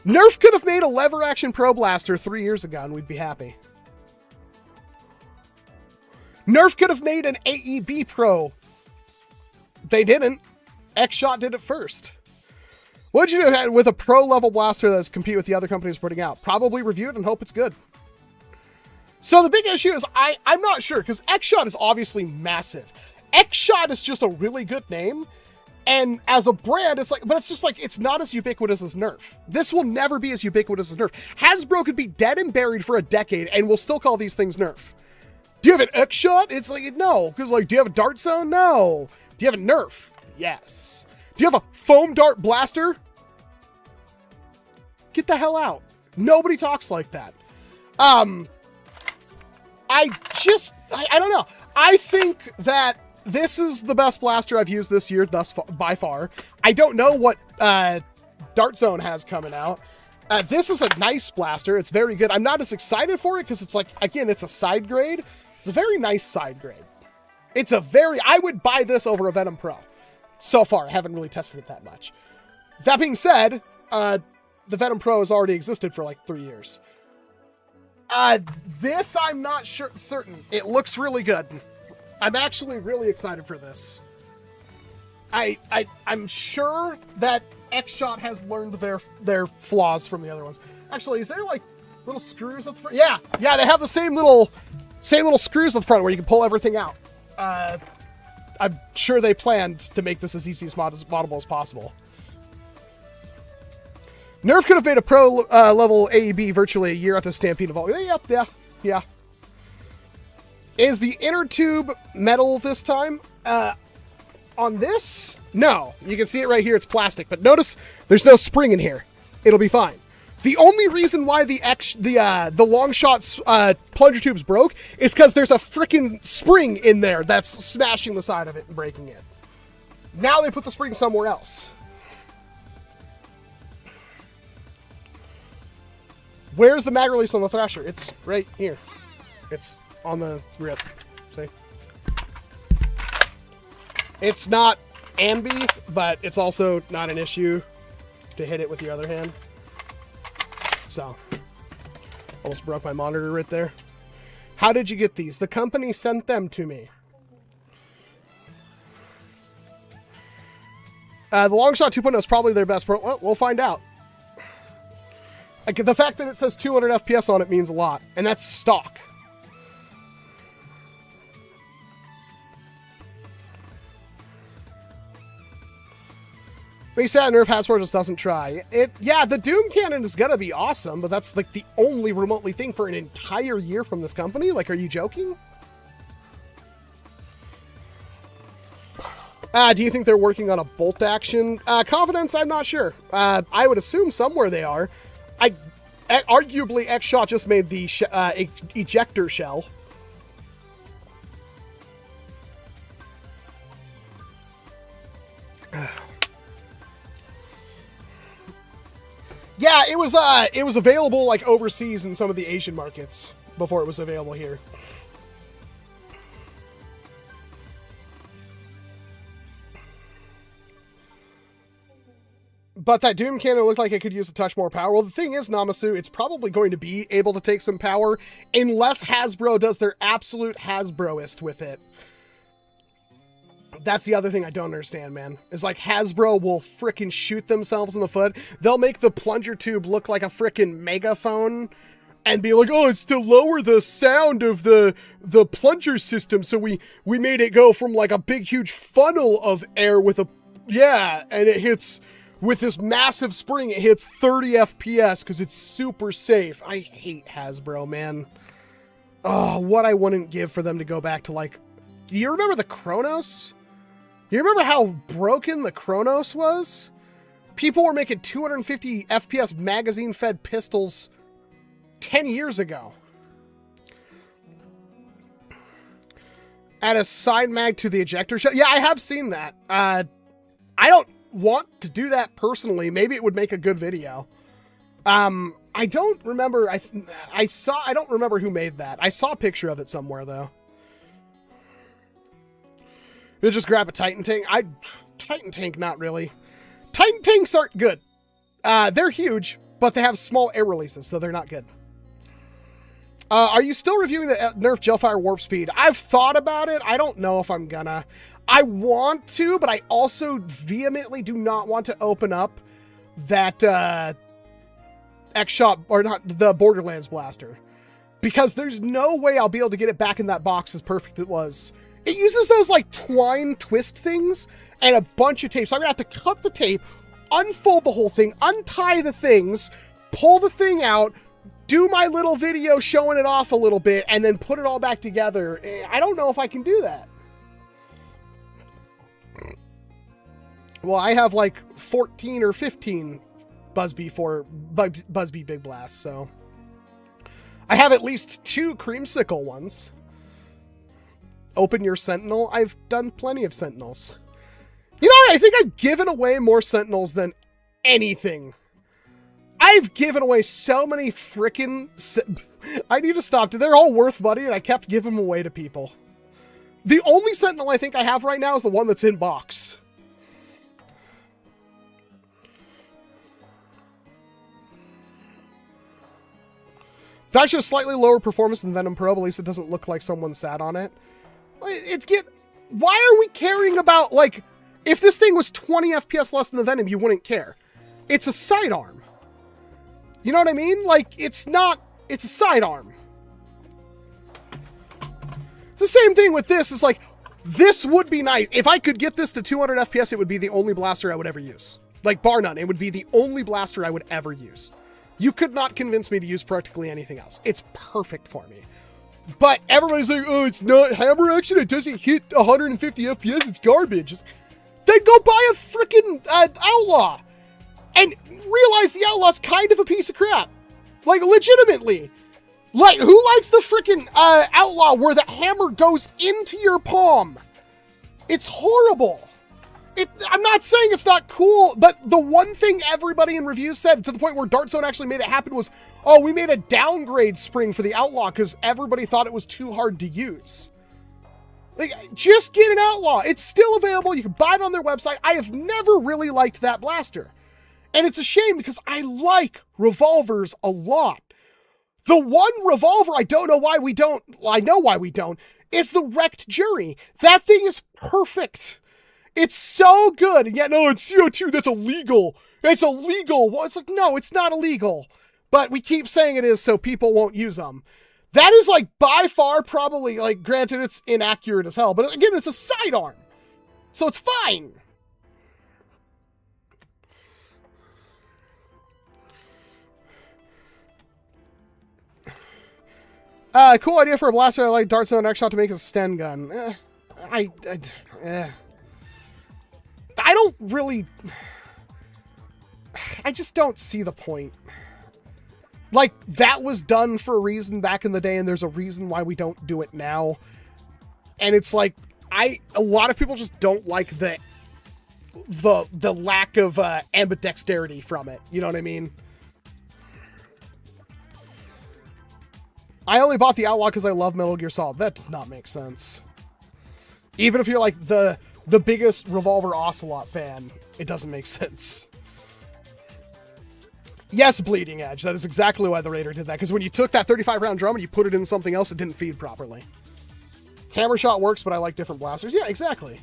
NERF could have made a lever-action pro blaster 3 years ago, and we'd be happy. NERF could have made an AEB pro. They didn't. XShot did it first. What would you do with a pro-level blaster that's compete with the other companies putting out? Probably review it and hope it's good. So the big issue is I'm not sure, because XShot is obviously massive. XShot is just a really good name, and as a brand, it's like, but it's just like, it's not as ubiquitous as NERF. This will never be as ubiquitous as NERF. Hasbro could be dead and buried for a decade, and we'll still call these things NERF. Do you have an XShot? It's like, no, because like, do you have a dart zone? No. Do you have a NERF? Yes. Do you have a foam dart blaster? Get the hell out. Nobody talks like that. I don't know. I think that this is the best blaster I've used this year thus far, by far. I don't know what Dart Zone has coming out. This is a nice blaster. It's very good. I'm not as excited for it because it's like, again, it's a side grade. It's a very nice side grade. I would buy this over a Venom Pro. So far, I haven't really tested it that much. That being said, the Venom Pro has already existed for like 3 years. This I'm not certain. It looks really good. I'm actually really excited for this. I'm sure that XShot has learned their flaws from the other ones. Actually, is there like little screws at the front? Yeah, they have the same little screws at the front where you can pull everything out. I'm sure they planned to make this as easy as moddable as possible. NERF could have made a pro level AEB virtually a year after Stampede of all. Yeah. Is the inner tube metal this time? On this? No. You can see it right here. It's plastic. But notice there's no spring in here. It'll be fine. The only reason why the long shots plunger tubes broke is because there's a freaking spring in there that's smashing the side of it and breaking it. Now they put the spring somewhere else. Where's the mag release on the Thrasher? It's right here. It's on the grip. See? It's not ambi, but it's also not an issue to hit it with your other hand. So, almost broke my monitor right there. How did you get these? The company sent them to me. The Longshot 2.0 is probably their best pro. Well, we'll find out. Like, the fact that it says 200 FPS on it means a lot, and that's stock. They said Nerf Hasbro just doesn't try. Yeah, the Doom Cannon is gonna be awesome, but that's like the only remotely thing for an entire year from this company? Like, are you joking? Do you think they're working on a bolt action? Confidence, I'm not sure. I would assume somewhere they are. Arguably, XShot just made the ejector shell. Yeah, it was available like overseas in some of the Asian markets before it was available here. But that Doom Cannon looked like it could use a touch more power. Well, the thing is, Namasu, it's probably going to be able to take some power unless Hasbro does their absolute Hasbroist with it. That's the other thing I don't understand, man. Is like Hasbro will frickin' shoot themselves in the foot. They'll make the plunger tube look like a frickin' megaphone and be like, oh, it's to lower the sound of the plunger system. So we made it go from like a big, huge funnel of air with a, yeah, and it hits, with this massive spring, it hits 30 FPS because it's super safe. I hate Hasbro, man. Oh, what I wouldn't give for them to go back to like, do you remember the Kronos? You remember how broken the Kronos was? People were making 250 FPS magazine-fed pistols 10 years ago. Add a side mag to the ejector shell. Yeah, I have seen that. I don't want to do that personally. Maybe it would make a good video. I don't remember. I don't remember who made that. I saw a picture of it somewhere though. You just grab a Titan tank. Titan tank, not really. Titan tanks aren't good. They're huge, but they have small air releases, so they're not good. Are you still reviewing the Nerf Gelfire Warp Speed? I've thought about it. I don't know if I'm gonna. I want to, but I also vehemently do not want to open up that XShot, or not, the Borderlands blaster. Because there's no way I'll be able to get it back in that box as perfect as it was. It uses those like twine twist things and a bunch of tape. So I'm gonna have to cut the tape, unfold the whole thing, untie the things, pull the thing out, do my little video showing it off a little bit, and then put it all back together. I don't know if I can do that. Well, I have like 14 or 15 Buzzbee Big Blasts, so I have at least 2 creamsicle ones. Open your Sentinel. I've done plenty of Sentinels. You know, I think I've given away more Sentinels than anything. I've given away so many frickin' I need to stop. They're all worth money, and I kept giving them away to people. The only Sentinel I think I have right now is the one that's in box. It's actually a slightly lower performance than Venom Pro, but at least it doesn't look like someone sat on it. Why are we caring about, like, if this thing was 20 FPS less than the Venom, you wouldn't care. It's a sidearm. You know what I mean? Like, it's a sidearm. It's the same thing with this. It's like, this would be nice. If I could get this to 200 FPS, it would be the only blaster I would ever use. Like, bar none, it would be the only blaster I would ever use. You could not convince me to use practically anything else. It's perfect for me. But everybody's like, oh, it's not hammer action. It doesn't hit 150 FPS. It's garbage. Then go buy a freaking Outlaw. And realize the Outlaw's kind of a piece of crap. Like, legitimately. Like, who likes the freaking Outlaw where the hammer goes into your palm? It's horrible. I'm not saying it's not cool, but the one thing everybody in reviews said, to the point where Dart Zone actually made it happen, was, oh, we made a downgrade spring for the Outlaw because everybody thought it was too hard to use. Like, just get an Outlaw. It's still available. You can buy it on their website. I have never really liked that blaster. And it's a shame because I like revolvers a lot. The one revolver I don't know why we don't, I know why we don't, is the Wrecked Jury. That thing is perfect. It's so good. And yet, no, it's CO2. That's illegal. It's illegal. Well, it's like, no, it's not illegal. But we keep saying it is so people won't use them. That is like by far probably, like, granted it's inaccurate as hell, but again, it's a sidearm. So it's fine. Cool idea for a blaster. I like darts on XShot to make a Sten gun. I don't really... I just don't see the point. Like, that was done for a reason back in the day, and there's a reason why we don't do it now. And it's like, a lot of people just don't like the lack of ambidexterity from it. You know what I mean? I only bought the Outlaw because I love Metal Gear Solid. That does not make sense. Even if you're like the biggest Revolver Ocelot fan, it doesn't make sense. Yes, Bleeding Edge. That is exactly why the Raider did that. Because when you took that 35-round drum and you put it in something else, it didn't feed properly. Hammer Shot works, but I like different blasters. Yeah, exactly.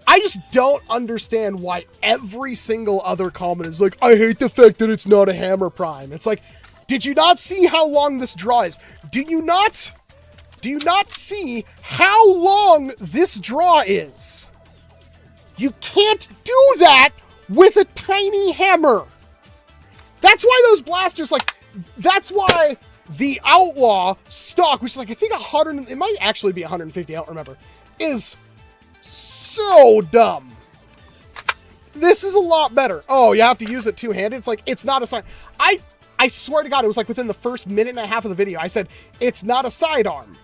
I just don't understand why every single other comment is like, I hate the fact that it's not a Hammer Prime. It's like, did you not see how long this draw is? Do you not see how long this draw is? You can't do that with a tiny hammer. That's why those blasters, like, that's why the Outlaw stock, which is like, I think 100, it might actually be 150, I don't remember, is so dumb. This is a lot better. Oh, you have to use it two-handed? It's like, it's not a side. I swear to God, it was like within the first minute and a half of the video, I said, it's not a sidearm.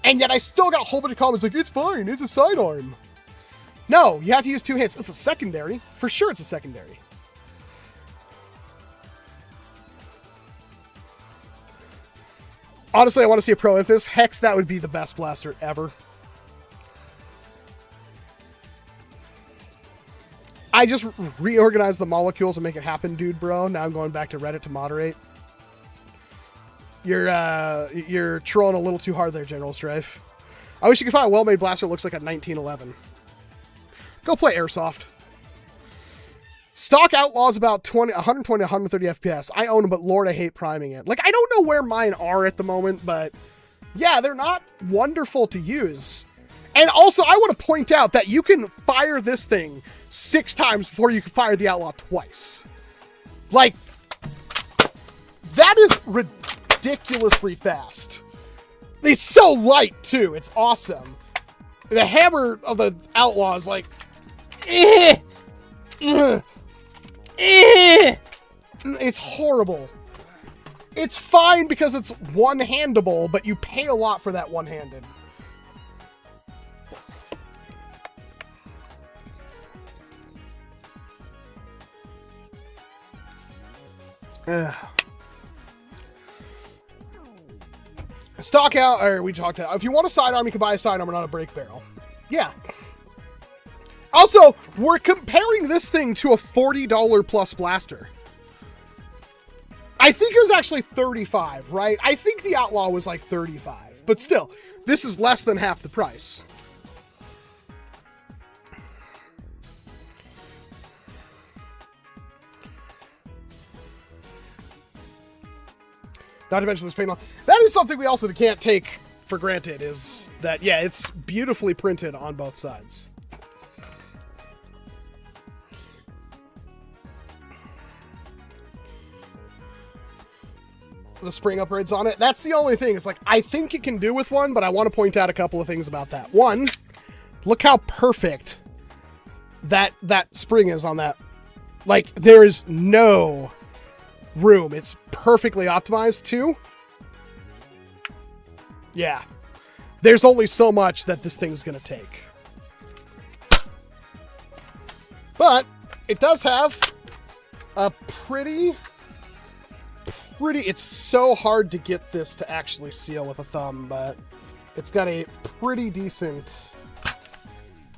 And yet I still got a whole bunch of comments like, it's fine, it's a sidearm. No, you have to use two hands. It's a secondary. For sure it's a secondary. Honestly, I want to see a pro with this. Hex, that would be the best blaster ever. I just reorganized the molecules and make it happen, dude, bro. Now I'm going back to Reddit to moderate. You're trolling a little too hard there, General Strife. I wish you could find a well-made blaster that looks like a 1911. Go play Airsoft. Stock Outlaw's about 120 to 130 FPS. I own them, but Lord, I hate priming it. Like, I don't know where mine are at the moment, but yeah, they're not wonderful to use. And also, I want to point out that you can fire this thing 6 times before you can fire the Outlaw twice. Like, that is ridiculously fast. It's so light, too. It's awesome. The hammer of the Outlaw is like, it's horrible. It's fine because it's one-handable, but you pay a lot for that one-handed. Stock out, or we talked about, if you want a sidearm, you can buy a sidearm and not a break barrel. Yeah. Also, we're comparing this thing to a $40 plus blaster. I think it was actually 35, right? I think the Outlaw was like 35, but still, this is less than half the price. Not to mention this paint on. That is something we also can't take for granted, is that, yeah, it's beautifully printed on both sides. The spring upgrades on it. That's the only thing. It's like, I think it can do with one, but I want to point out a couple of things about that. One, look how perfect that spring is on that. Like, there is no room. It's perfectly optimized too. Yeah. There's only so much that this thing's gonna take. But it does have a pretty, it's so hard to get this to actually seal with a thumb, but it's got a pretty decent,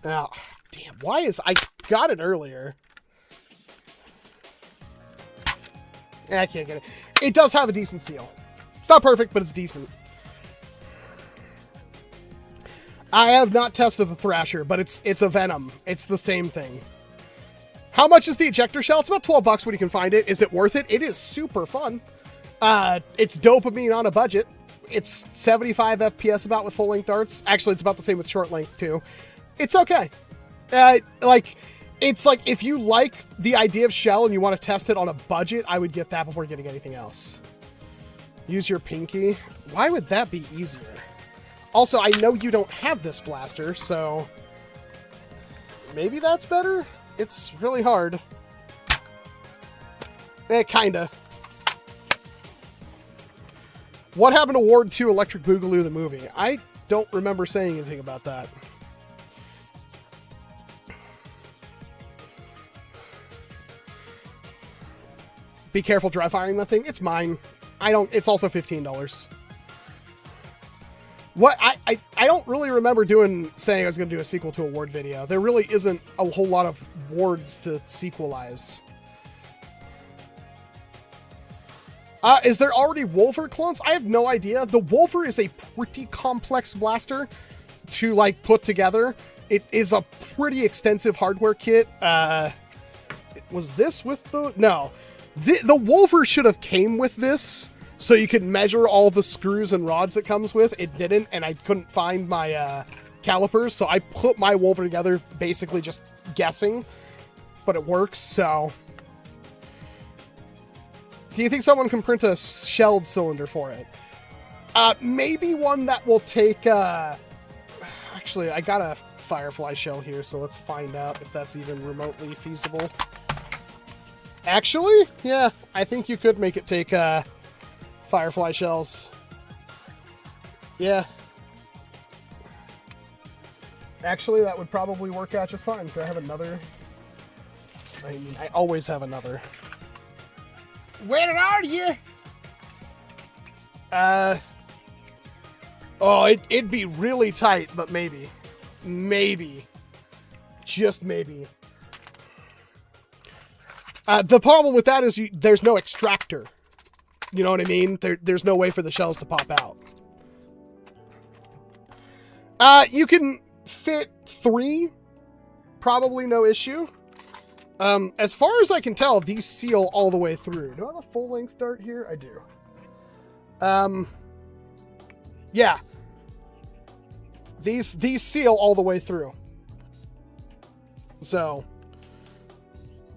oh, damn, why is, I got it earlier. I can't get it. It does have a decent seal. It's not perfect, but it's decent. I have not tested the Thrasher, but it's a Venom. It's the same thing. How much is the ejector shell? It's about 12 bucks when you can find it. Is it worth it? It is super fun. It's dopamine on a budget. It's 75 FPS about with full length darts. Actually, it's about the same with short length too. It's okay. It's like if you like the idea of shell and you want to test it on a budget, I would get that before getting anything else. Use your pinky. Why would that be easier? Also, I know you don't have this blaster, so maybe that's better? It's really hard. Kinda. What happened to Ward 2 Electric Boogaloo the movie? I don't remember saying anything about that. Be careful dry firing that thing. It's mine. It's also $15. What I don't really remember saying I was going to do a sequel to a Ward video. There really isn't a whole lot of Wards to sequelize. Is there already Wolver clones? I have no idea. The Wolver is a pretty complex blaster to like put together. It is a pretty extensive hardware kit. Was this with the... No. The Wolver should have came with this, so you could measure all the screws and rods it comes with. It didn't, and I couldn't find my calipers, so I put my Wolver together basically just guessing, but it works, so... Do you think someone can print a shelled cylinder for it? Maybe one that will take... Actually, I got a Firefly shell here, so let's find out if that's even remotely feasible. Actually, yeah, I think you could make it take Firefly shells. Yeah. Actually, that would probably work out just fine. Do I have another? I mean, I always have another. Where are you? Oh, it'd be really tight, but maybe. Maybe. Just maybe. The problem with that is there's no extractor. You know what I mean? There's no way for the shells to pop out. You can fit 3. Probably no issue. As far as I can tell, these seal all the way through. Do I have a full-length dart here? I do. Yeah. These seal all the way through. So...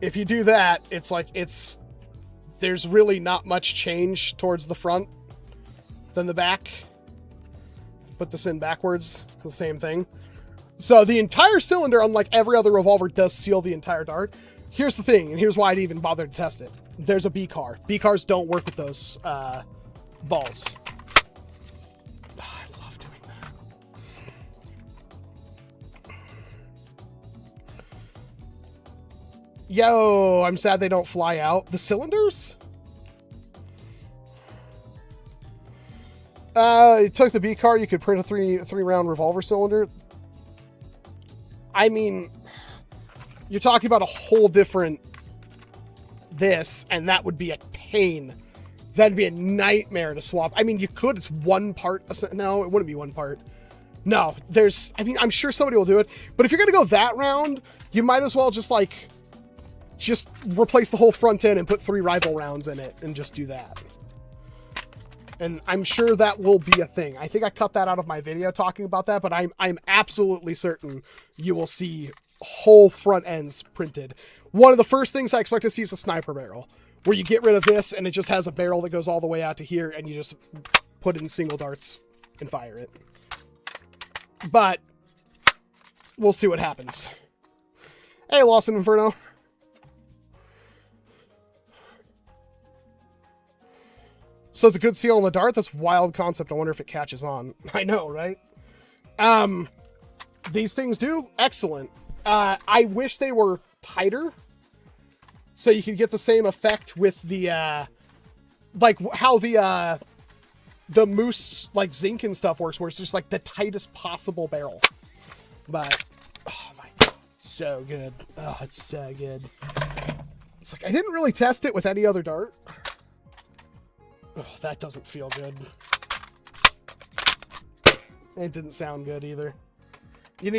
if you do that, it's like there's really not much change towards the front than the back. Put this in backwards, the same thing. So the entire cylinder, unlike every other revolver, does seal the entire dart. Here's the thing, and here's why I'd even bother to test it. There's a B-car. B-cars don't work with those balls. I love doing that. Yo, I'm sad they don't fly out. The cylinders? You took the B car, you could print a three-round revolver cylinder. I mean, you're talking about a whole different this, and that would be a pain. That'd be a nightmare to swap. I mean, you could, it's one part. No, it wouldn't be one part. No, I mean, I'm sure somebody will do it, but if you're gonna go that round, you might as well just replace the whole front end and put 3 rifle rounds in it and just do that. And I'm sure that will be a thing. I think I cut that out of my video talking about that, but I'm absolutely certain you will see whole front ends printed. One of the first things I expect to see is a sniper barrel, where you get rid of this and it just has a barrel that goes all the way out to here and you just put in single darts and fire it. But we'll see what happens. Hey, Lawson Inferno. So it's a good seal on the dart? That's a wild concept. I wonder if it catches on. I know, right? These things do excellent. I wish they were tighter so you could get the same effect with the, like how the moose, like zinc and stuff works, where it's just like the tightest possible barrel. But, oh my God, so good. Oh, it's so good. It's like, I didn't really test it with any other dart. Oh, that doesn't feel good. It didn't sound good either. It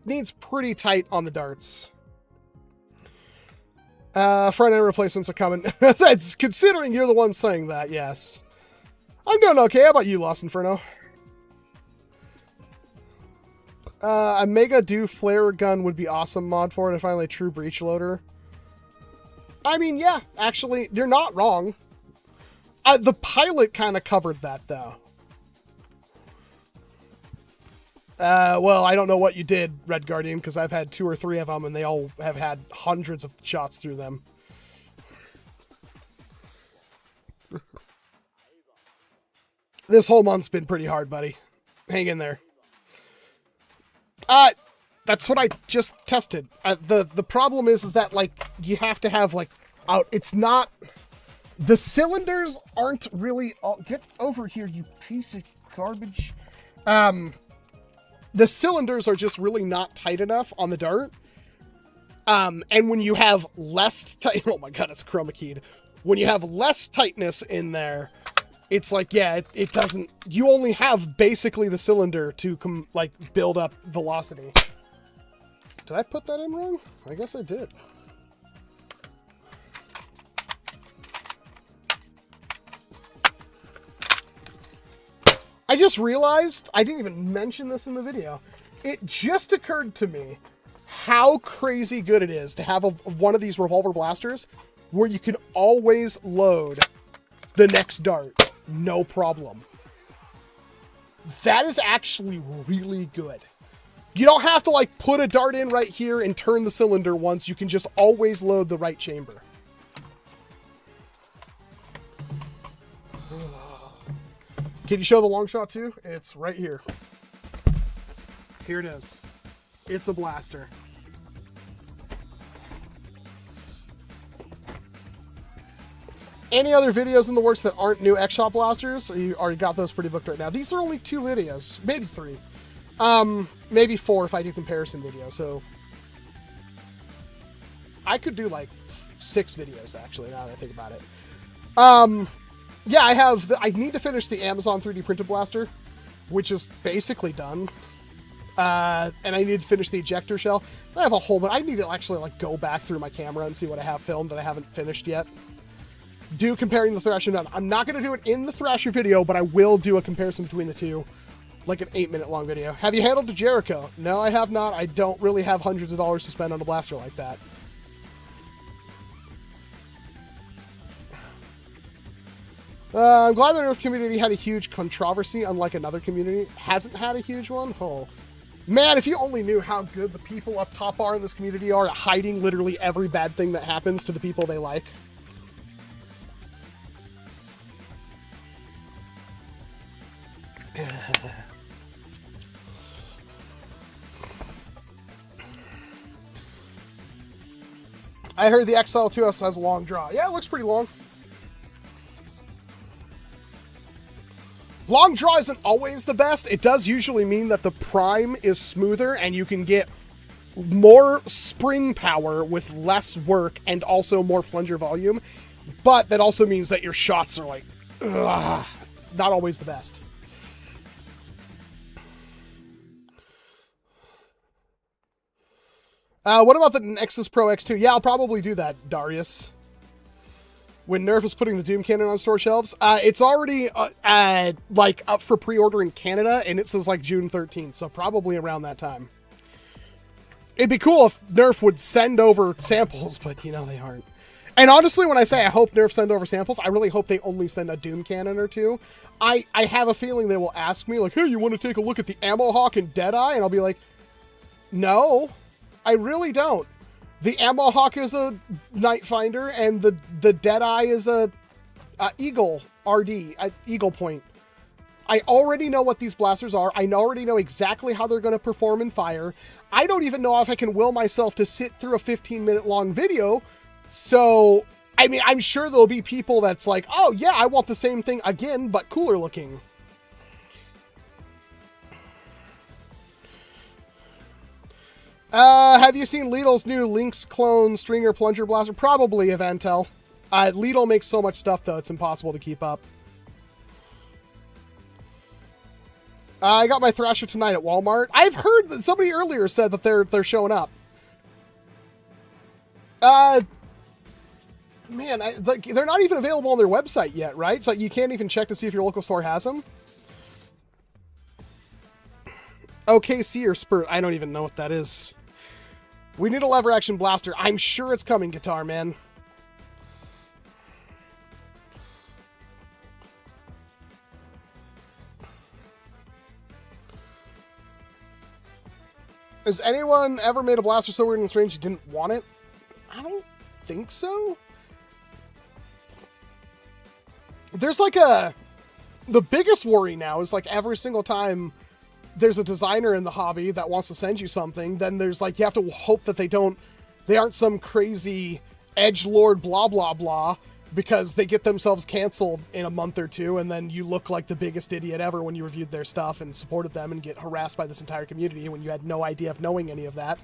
needs pretty tight on the darts. Front end replacements are coming. That's considering you're the one saying that, yes. I'm doing okay. How about you, Lost Inferno? A Mega Do flare gun would be awesome mod for it, and finally a true breech loader. I mean, yeah, actually, you're not wrong. The pilot kind of covered that, though. Well, I don't know what you did, Red Guardian, because I've had 2 or 3 of them, and they all have had hundreds of shots through them. This whole month's been pretty hard, buddy. Hang in there. That's what I just tested. The problem is that, like, you have to have, like, it's not... The cylinders aren't really... Get over here, you piece of garbage. The cylinders are just really not tight enough on the dart. And when you have less... Oh my god, it's chroma keyed. When you have less tightness in there, it's like, yeah, it doesn't... You only have basically the cylinder to, build up velocity. Did I put that in wrong? I guess I did. I just realized, I didn't even mention this in the video. It just occurred to me how crazy good it is to have one of these revolver blasters where you can always load the next dart. No problem. That is actually really good. You don't have to, like, put a dart in right here and turn the cylinder once. You can just always load the right chamber. Can you show the long shot too? It's right here. Here it is. It's a blaster. Any other videos in the works that aren't new XShot blasters? Or you already got those pretty booked right now? These are only 2 videos. Maybe 3. Maybe 4 if I do comparison videos. So I could do like 6 videos actually, now that I think about it. Yeah, I need to finish the Amazon 3D printed blaster, which is basically done. And I need to finish the ejector shell. I have a whole bunch. I need to actually, like, go back through my camera and see what I have filmed that I haven't finished yet. Do comparing the Thrasher done. I'm not going to do it in the Thrasher video, but I will do a comparison between the two. Like an 8-minute long video. Have you handled the Jericho? No, I have not. I don't really have hundreds of dollars to spend on a blaster like that. I'm glad the Nerf community had a huge controversy, unlike another community. Hasn't had a huge one? Oh. Man, if you only knew how good the people up top are in this community are at hiding literally every bad thing that happens to the people they like. I heard the XL2S has a long draw. Yeah, it looks pretty long. Long draw isn't always the best. It does usually mean that the prime is smoother and you can get more spring power with less work and also more plunger volume. But that also means that your shots are like, ugh, not always the best. What about the Nexus Pro X2? Yeah, I'll probably do that, Darius. When Nerf is putting the Doom Cannon on store shelves. It's already, like, up for pre-order in Canada, and it says, like, June 13th, so probably around that time. It'd be cool if Nerf would send over samples, but, you know, they aren't. And honestly, when I say I hope Nerf send over samples, I really hope they only send a Doom Cannon or 2. I have a feeling they will ask me, like, hey, you want to take a look at the Ammo Hawk and Deadeye? And I'll be like, no. I really don't. The Ammo Hawk is a Night Finder, and the Deadeye is a Eagle RD, Eagle Point. I already know what these blasters are. I already know exactly how they're going to perform in fire. I don't even know if I can will myself to sit through a 15-minute long video. So, I mean, I'm sure there'll be people that's like, oh yeah, I want the same thing again, but cooler looking. Have you seen Lidl's new Lynx clone stringer plunger blaster? Probably, Eventel. Lidl makes so much stuff, though, it's impossible to keep up. I got my Thrasher tonight at Walmart. I've heard that somebody earlier said that they're showing up. Man, like, they're not even available on their website yet, right? So you can't even check to see if your local store has them. OKC or Spurt? I don't even know what that is. We need a lever action blaster. I'm sure it's coming, Guitar Man. Has anyone ever made a blaster so weird and strange you didn't want it? I don't think so. There's like the biggest worry now is like every single time there's a designer in the hobby that wants to send you something, then there's like, you have to hope that they aren't some crazy edgelord blah blah blah, because they get themselves canceled in a month or two, and then you look like the biggest idiot ever when you reviewed their stuff and supported them, and get harassed by this entire community when you had no idea of knowing any of that.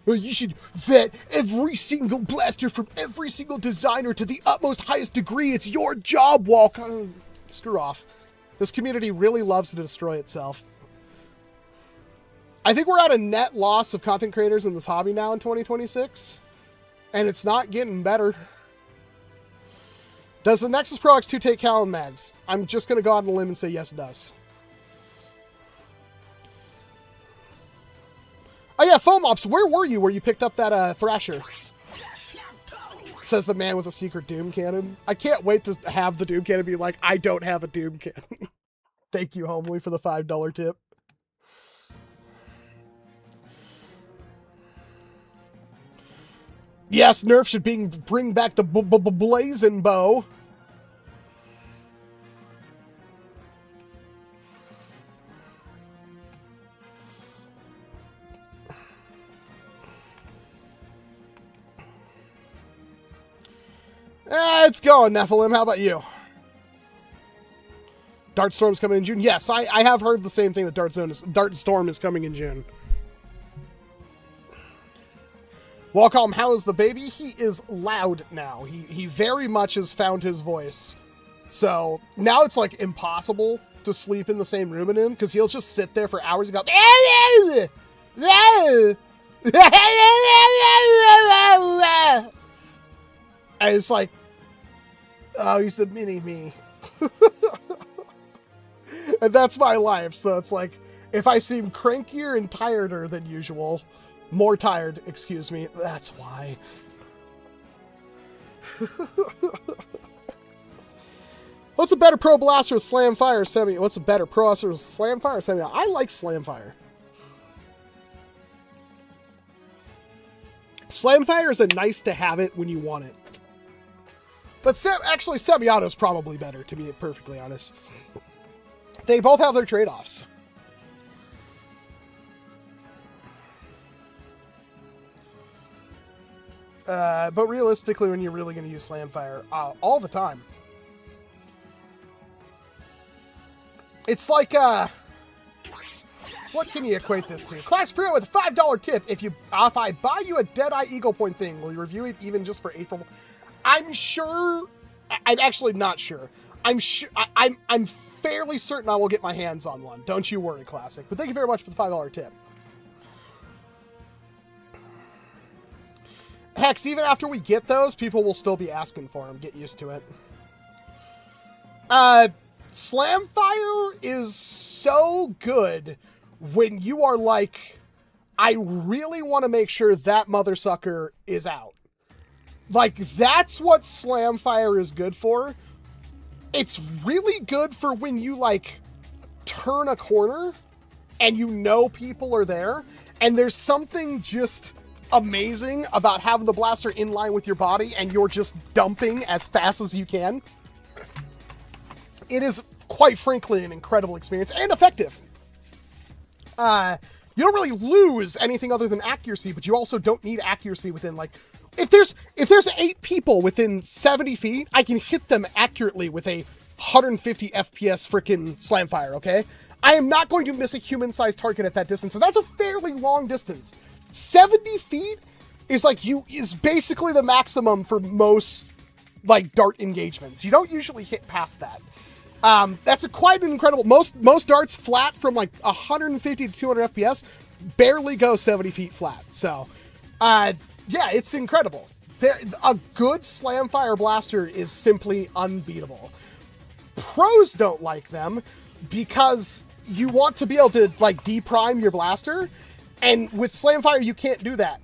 Well, you should vet every single blaster from every single designer to the utmost highest degree. It's your job, Walcom. Screw off. This community really loves to destroy itself. I think we're at a net loss of content creators in this hobby now in 2026, and it's not getting better. Does the Nexus Pro X2 take Callan mags? I'm just going to go out on a limb and say yes, it does. Oh yeah, Foam Ops, where were you picked up that Thrasher? Says the man with a secret Doom Cannon. I can't wait to have the Doom Cannon be like, I don't have a Doom Cannon. Thank you, Homely, for the $5 tip. Yes, Nerf should bring back the Blazing Bow. It's going, Nephilim. How about you? Dart Storm's coming in June. Yes, I have heard the same thing that Dart Storm is coming in June. Walcom, how is the baby? He is loud now. He very much has found his voice. So now it's like impossible to sleep in the same room with him, because he'll just sit there for hours and go, and it's like, oh, he's a mini-me. And that's my life. So it's like, if I seem crankier and tireder than usual, more tired, excuse me, that's why. What's a better Pro Blaster, Slam Fire or Semi? What's a better Pro Blaster, Slam Fire or Semi? I like Slam Fire. Slam Fire is a nice to have it when you want it. But actually, Semi-Auto is probably better, to be perfectly honest. They both have their trade-offs. But realistically, when you're really going to use Slam Fire, all the time. It's like, what can you equate this to? Class Fruit with a $5 tip. If I buy you a Deadeye Eagle Point thing, will you review it even just for April? I'm sure. I'm actually not sure. I'm sure. I'm fairly certain I will get my hands on one. Don't you worry, Classic. But thank you very much for the $5 tip. Hex, even after we get those, people will still be asking for them. Get used to it. Slam Fire is so good when you are like, I really want to make sure that mother sucker is out. Like, that's what Slam Fire is good for. It's really good for when you, like, turn a corner and you know people are there, and there's something just amazing about having the blaster in line with your body and you're just dumping as fast as you can. It is, quite frankly, an incredible experience and effective. You don't really lose anything other than accuracy, but you also don't need accuracy within, like, if there's 8 people within 70 feet, I can hit them accurately with a 150 FPS frickin' Slam Fire, okay? I am not going to miss a human-sized target at that distance, and that's a fairly long distance. 70 feet is basically the maximum for most, like, dart engagements. You don't usually hit past that. That's quite an incredible. Most darts flat from like 150 to 200 FPS barely go 70 feet flat. So, yeah, it's incredible. a good slamfire blaster is simply unbeatable. Pros don't like them because you want to be able to like deprime your blaster, and with slamfire you can't do that.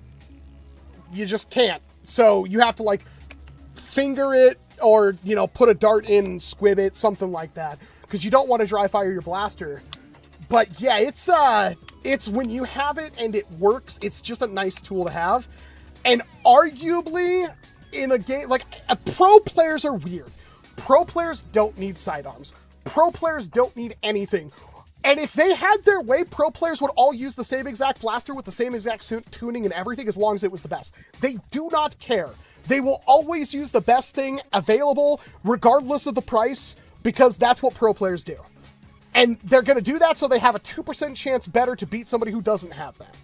You just can't. So you have to like finger it, or you know, put a dart in, squib it, something like that, because you don't want to dry fire your blaster. But yeah, it's when you have it and it works, it's just a nice tool to have. And arguably in a game like pro players are weird. Pro players don't need sidearms. Pro players don't need anything. And if they had their way, pro players would all use the same exact blaster with the same exact tuning and everything, as long as it was the best. They do not care. They will always use the best thing available, regardless of the price, because that's what pro players do. And they're going to do that so they have a 2% chance better to beat somebody who doesn't have that.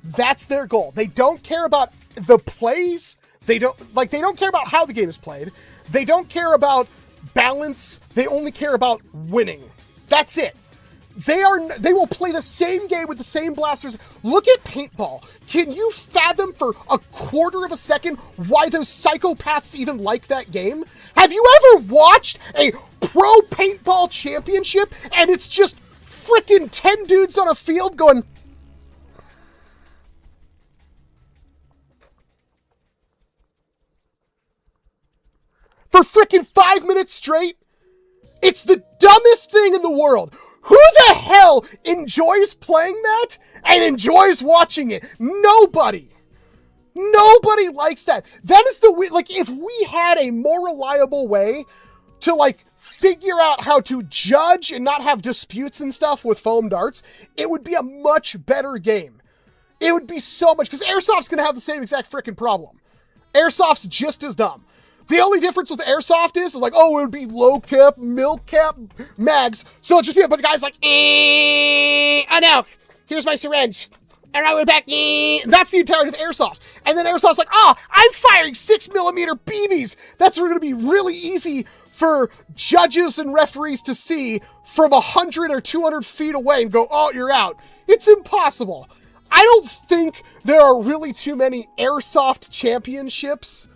That's their goal. They don't care about the plays. They don't care about how the game is played. They don't care about balance. They only care about winning. That's it. They will play the same game with the same blasters. Look at paintball. Can you fathom for a quarter of a second why those psychopaths even like that game? Have you ever watched a pro paintball championship and it's just freaking 10 dudes on a field going... for freaking 5 minutes straight? It's the dumbest thing in the world. Who the hell enjoys playing that and enjoys watching it? Nobody. Nobody likes that. That is like, if we had a more reliable way to like figure out how to judge and not have disputes and stuff with foam darts, it would be a much better game. It would be so much, because Airsoft's going to have the same exact freaking problem. Airsoft's just as dumb. The only difference with Airsoft is like, oh, it would be low cap, mil cap mags. So it'll just be a bunch of guys like, oh no, here's my syringe. And I went back, That's the entirety of Airsoft. And then Airsoft's like, oh, I'm firing 6mm BBs. That's going to be really easy for judges and referees to see from 100 or 200 feet away and go, oh, you're out. It's impossible. I don't think there are really too many Airsoft championships.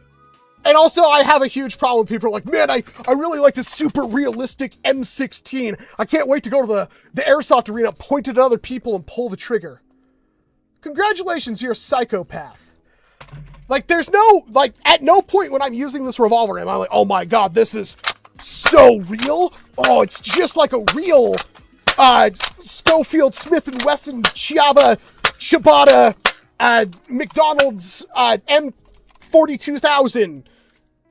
And also, I have a huge problem with people who are like, man, I really like this super realistic M16. I can't wait to go to the Airsoft arena, point it at other people, and pull the trigger. Congratulations, you're a psychopath. Like, there's no, like, at no point when I'm using this revolver am I like, oh my god, this is so real. Oh, it's just like a real Schofield, Smith & Wesson, Ciabatta, McDonald's M42,000.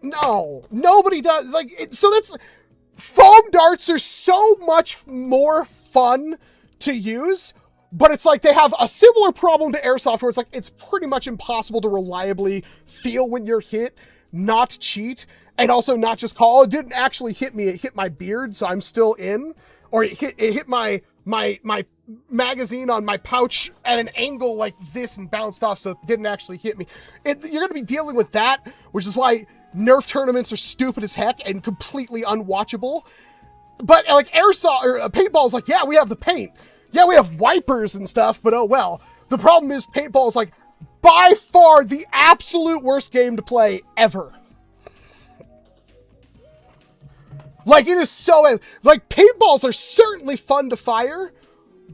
No, nobody does. Like, so that's... Foam darts are so much more fun to use, but it's like they have a similar problem to Airsoft where it's like it's pretty much impossible to reliably feel when you're hit, not cheat, and also not just call, it didn't actually hit me, it hit my beard, so I'm still in. Or it hit my magazine on my pouch at an angle like this and bounced off, so it didn't actually hit me. You're going to be dealing with that, which is why Nerf tournaments are stupid as heck and completely unwatchable. But like Airsoft or paintball is like, yeah, we have the paint. Yeah, we have wipers and stuff, but oh well. The problem is paintball is like by far the absolute worst game to play ever. Like, it is so... Like, paintballs are certainly fun to fire,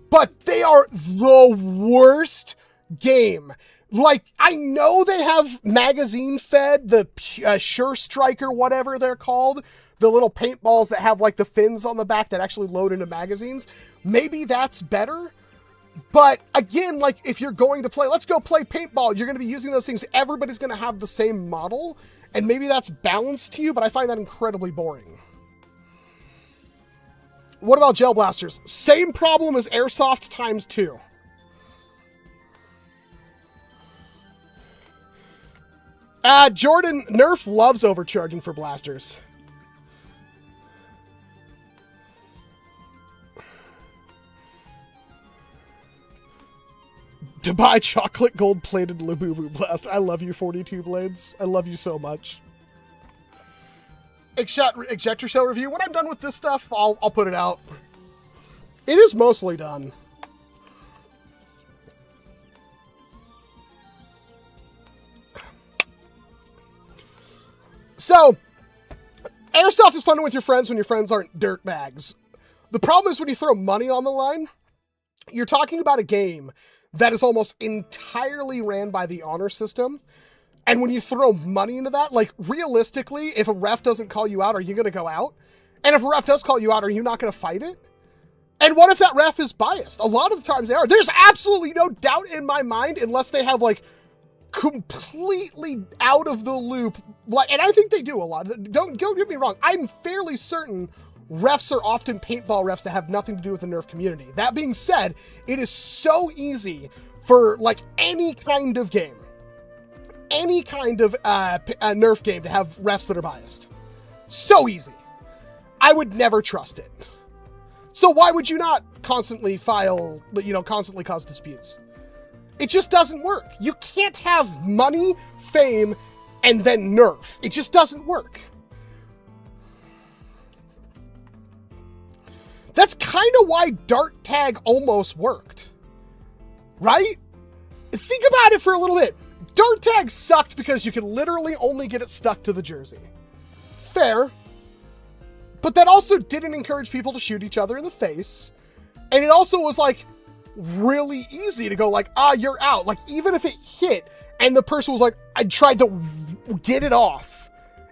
but they are the worst game. Like, I know they have magazine-fed, the Sure Strike or whatever they're called, the little paintballs that have, like, the fins on the back that actually load into magazines. Maybe that's better, but, again, like, if you're going to play... Let's go play paintball. You're going to be using those things. Everybody's going to have the same model, and maybe that's balanced to you, but I find that incredibly boring. What about gel blasters? Same problem as Airsoft times 2. Jordan, Nerf loves overcharging for blasters. To buy chocolate gold-plated Labubu Blast. I love you, 42 Blades. I love you so much. XShot ejector shell review. When I'm done with this stuff, I'll put it out. It is mostly done. So, Airsoft is fun with your friends when your friends aren't dirtbags. The problem is when you throw money on the line, you're talking about a game that is almost entirely ran by the honor system. And when you throw money into that, like, realistically, if a ref doesn't call you out, are you going to go out? And if a ref does call you out, are you not going to fight it? And what if that ref is biased? A lot of the times they are. There's absolutely no doubt in my mind, unless they have, like, completely out of the loop, like, and I think they do a lot. Don't get me wrong. I'm fairly certain refs are often paintball refs that have nothing to do with the Nerf community. That being said, it is so easy for, like, any kind of game, any kind of Nerf game to have refs that are biased. So easy. I would never trust it. So why would you not constantly file, constantly cause disputes? It just doesn't work. You can't have money, fame, and then Nerf. It just doesn't work. That's kind of why Dart Tag almost worked. Right? Think about it for a little bit. Dart Tag sucked because you could literally only get it stuck to the jersey. Fair. But that also didn't encourage people to shoot each other in the face. And it also was like really easy to go like, you're out. Like, even if it hit and the person was like, I tried to get it off,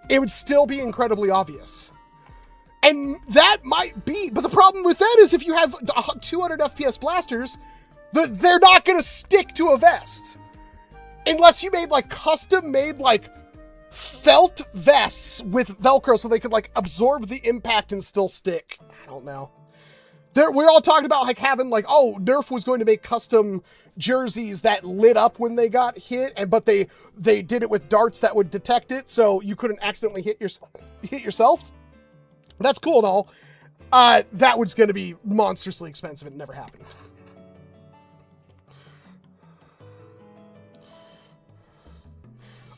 it would still be incredibly obvious. And that might be, but the problem with that is if you have 200 FPS blasters, they're not going to stick to a vest. Unless you made like custom made like felt vests with Velcro so they could like absorb the impact and still stick. I don't know. We're all talking about like having like, Nerf was going to make custom jerseys that lit up when they got hit, but they did it with darts that would detect it, so you couldn't accidentally hit yourself. That's cool and all. That was going to be monstrously expensive. It never happened.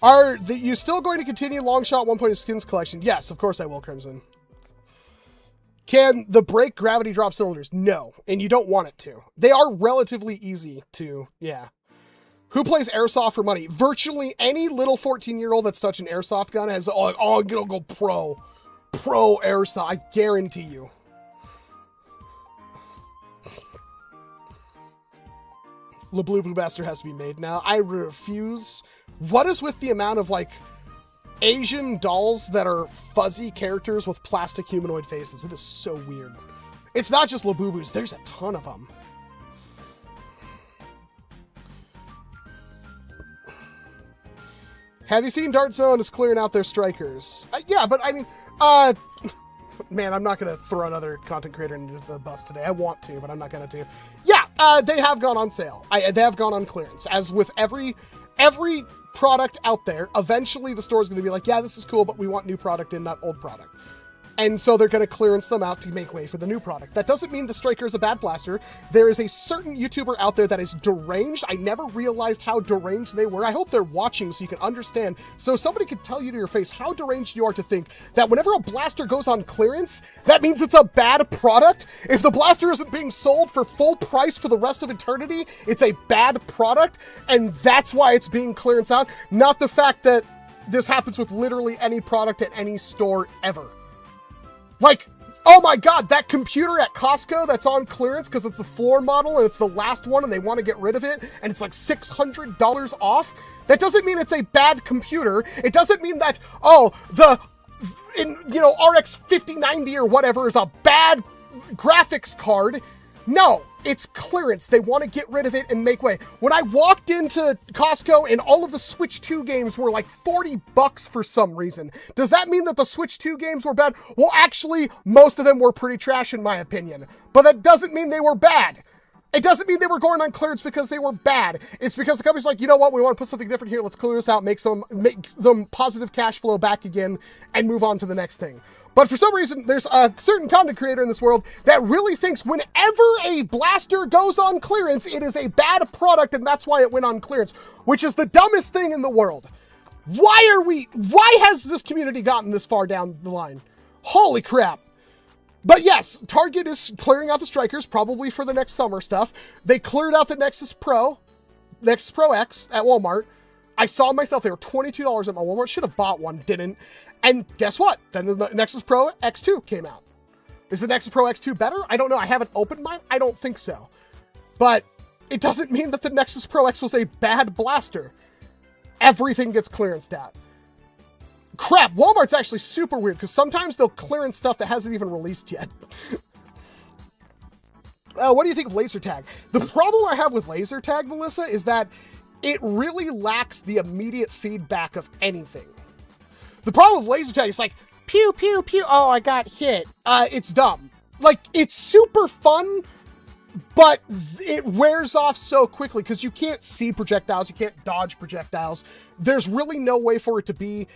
Are you still going to continue Longshot 1.0 skins collection? Yes, of course I will, Crimson. Can the brake gravity drop cylinders? No, and you don't want it to. They are relatively easy to, yeah. Who plays Airsoft for money? Virtually any little 14-year-old that's touching an Airsoft gun has, I'm gonna go pro Airsoft, I guarantee you. The Blue Bastard has to be made now. I refuse. What is with the amount of, like, Asian dolls that are fuzzy characters with plastic humanoid faces? It is so weird. It's not just Labubus. There's a ton of them. Have you seen Dart Zone is clearing out their strikers? Yeah, but I mean, man, I'm not going to throw another content creator into the bus today. I want to, but I'm not going to. Yeah, they have gone on sale. They have gone on clearance. As with every product out there, eventually the store is going to be like, yeah, this is cool, but we want new product in, not old product. And so they're going to clearance them out to make way for the new product. That doesn't mean the Striker is a bad blaster. There is a certain YouTuber out there that is deranged. I never realized how deranged they were. I hope they're watching so you can understand. So somebody could tell you to your face how deranged you are to think that whenever a blaster goes on clearance, that means it's a bad product. If the blaster isn't being sold for full price for the rest of eternity, it's a bad product, and that's why it's being clearanced out. Not the fact that this happens with literally any product at any store ever. Like, oh my god, that computer at Costco that's on clearance because it's the floor model and it's the last one and they want to get rid of it and it's like $600 off. That doesn't mean it's a bad computer. It doesn't mean that, RX 5090 or whatever is a bad graphics card. No, it's clearance. They want to get rid of it and make way. When I walked into Costco and all of the Switch 2 games were like $40 for some reason, does that mean that the Switch 2 games were bad? Well, actually, most of them were pretty trash in my opinion, but that doesn't mean they were bad. It doesn't mean they were going on clearance because they were bad. It's because the company's like, you know what, we want to put something different here. Let's clear this out, make them positive cash flow back again and move on to the next thing. But for some reason, there's a certain content creator in this world that really thinks whenever a blaster goes on clearance, it is a bad product, and that's why it went on clearance, which is the dumbest thing in the world. Why has this community gotten this far down the line? Holy crap. But yes, Target is clearing out the Strikers, probably for the next summer stuff. They cleared out the Nexus Pro X at Walmart. I saw myself, they were $22 at my Walmart. Should have bought one, didn't. And guess what? Then the Nexus Pro X2 came out. Is the Nexus Pro X2 better? I don't know. I haven't opened mine. I don't think so. But it doesn't mean that the Nexus Pro X was a bad blaster. Everything gets clearanced out. Crap, Walmart's actually super weird because sometimes they'll clearance stuff that hasn't even released yet. What do you think of laser tag? The problem I have with laser tag, Melissa, is that it really lacks the immediate feedback of anything. The problem with laser tag is like, pew, pew, pew, oh, I got hit. It's dumb. Like, it's super fun, but it wears off so quickly because you can't see projectiles, you can't dodge projectiles. There's really no way for it to be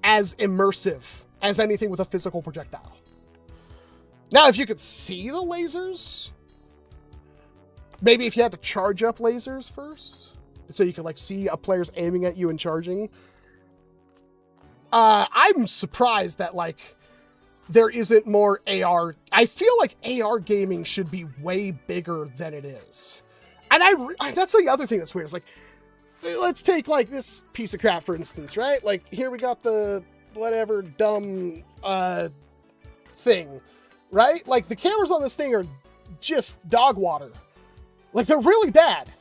as immersive as anything with a physical projectile. Now, if you could see the lasers, maybe if you had to charge up lasers first, so you could like see a player's aiming at you and charging. I'm surprised that like there isn't more AR. I feel like AR gaming should be way bigger than it is. And that's the other thing that's weird. It's like, let's take like this piece of crap, for instance, right? Like here we got the whatever dumb thing, right? Like the cameras on this thing are just dog water. Like they're really bad,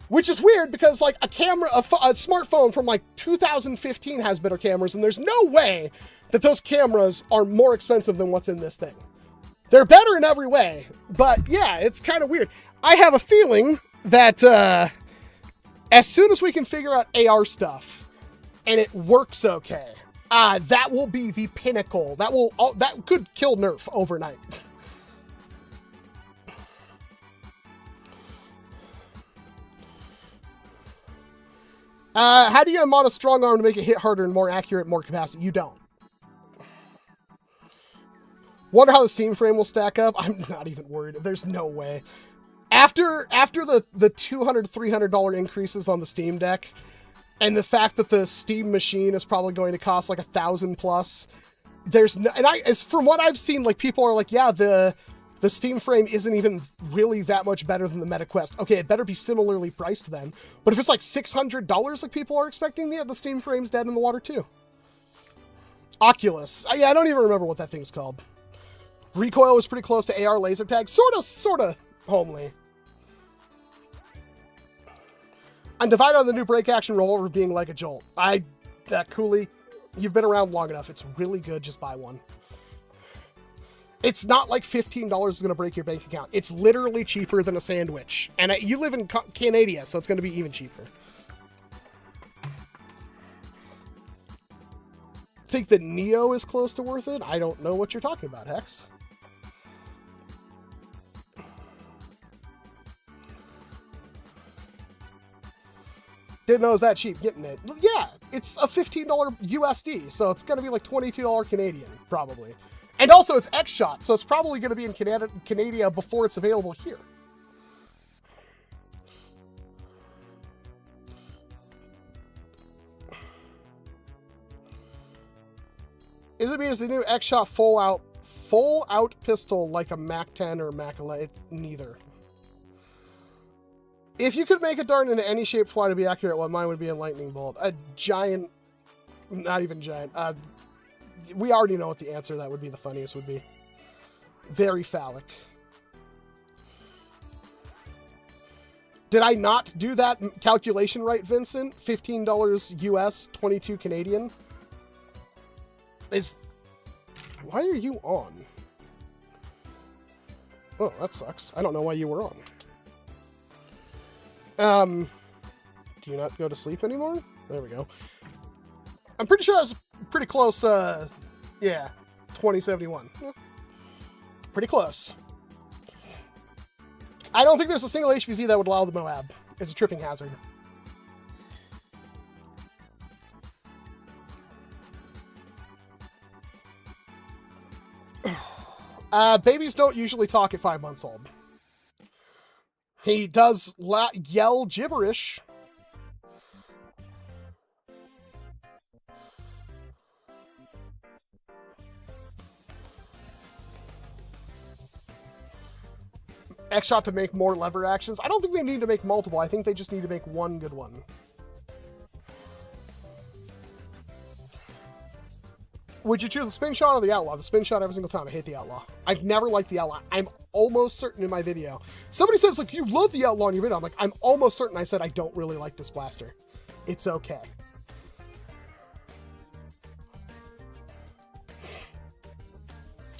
which is weird because like a smartphone from like 2015 has better cameras, and there's no way that those cameras are more expensive than what's in this thing. They're better in every way, but yeah, it's kind of weird. I have a feeling that as soon as we can figure out AR stuff and it works okay, that will be the pinnacle. That could kill Nerf overnight. How do you mod a strong arm to make it hit harder and more accurate, more capacity? You don't. Wonder how the Steam frame will stack up? I'm not even worried. There's no way. After the $200, $300 increases on the Steam Deck, and the fact that the Steam machine is probably going to cost like $1,000+, there's no, and from what I've seen, like people are like, yeah, the Steam frame isn't even really that much better than the MetaQuest. Okay, it better be similarly priced then. But if it's like $600 like people are expecting, yeah, the Steam frame's dead in the water too. Oculus. Yeah, I don't even remember what that thing's called. Recoil was pretty close to AR laser tag. Sorta homely. I'm divided on the new break action revolver being like a jolt. Cooley, you've been around long enough. It's really good. Just buy one. It's not like $15 is going to break your bank account. It's literally cheaper than a sandwich. And you live in Canada, so it's going to be even cheaper. Think the Neo is close to worth it? I don't know what you're talking about, Hex. Didn't know it was that cheap getting it. Yeah, it's a $15 USD, so it's going to be like $22 Canadian, probably. And also, it's XShot, so it's probably going to be in Canada before it's available here. Is it because the new XShot full out pistol like a Mac 10 or Mac 11? Neither. If you could make a dart into any shape fly to be accurate, well, mine would be a lightning bolt. A giant, not even giant. We already know what the answer that would be the funniest would be. Very phallic. Did I not do that calculation right, Vincent? $15 US, 22 Canadian. Why are you on? Oh, that sucks. I don't know why you were on. Do you not go to sleep anymore? There we go. I'm pretty sure that's pretty close, yeah, 2071. Pretty close. I don't think there's a single HVZ that would allow the Moab. It's a tripping hazard. Babies don't usually talk at 5 months old. He does yell gibberish. XShot to make more lever actions. I don't think they need to make multiple. I think they just need to make one good one. Would you choose the spin shot or the outlaw? The spin shot every single time. I hate the outlaw. I've never liked the outlaw. I'm almost certain in my video. Somebody says, like, you love the outlaw in your video. I'm like, I'm almost certain I said I don't really like this blaster. It's okay.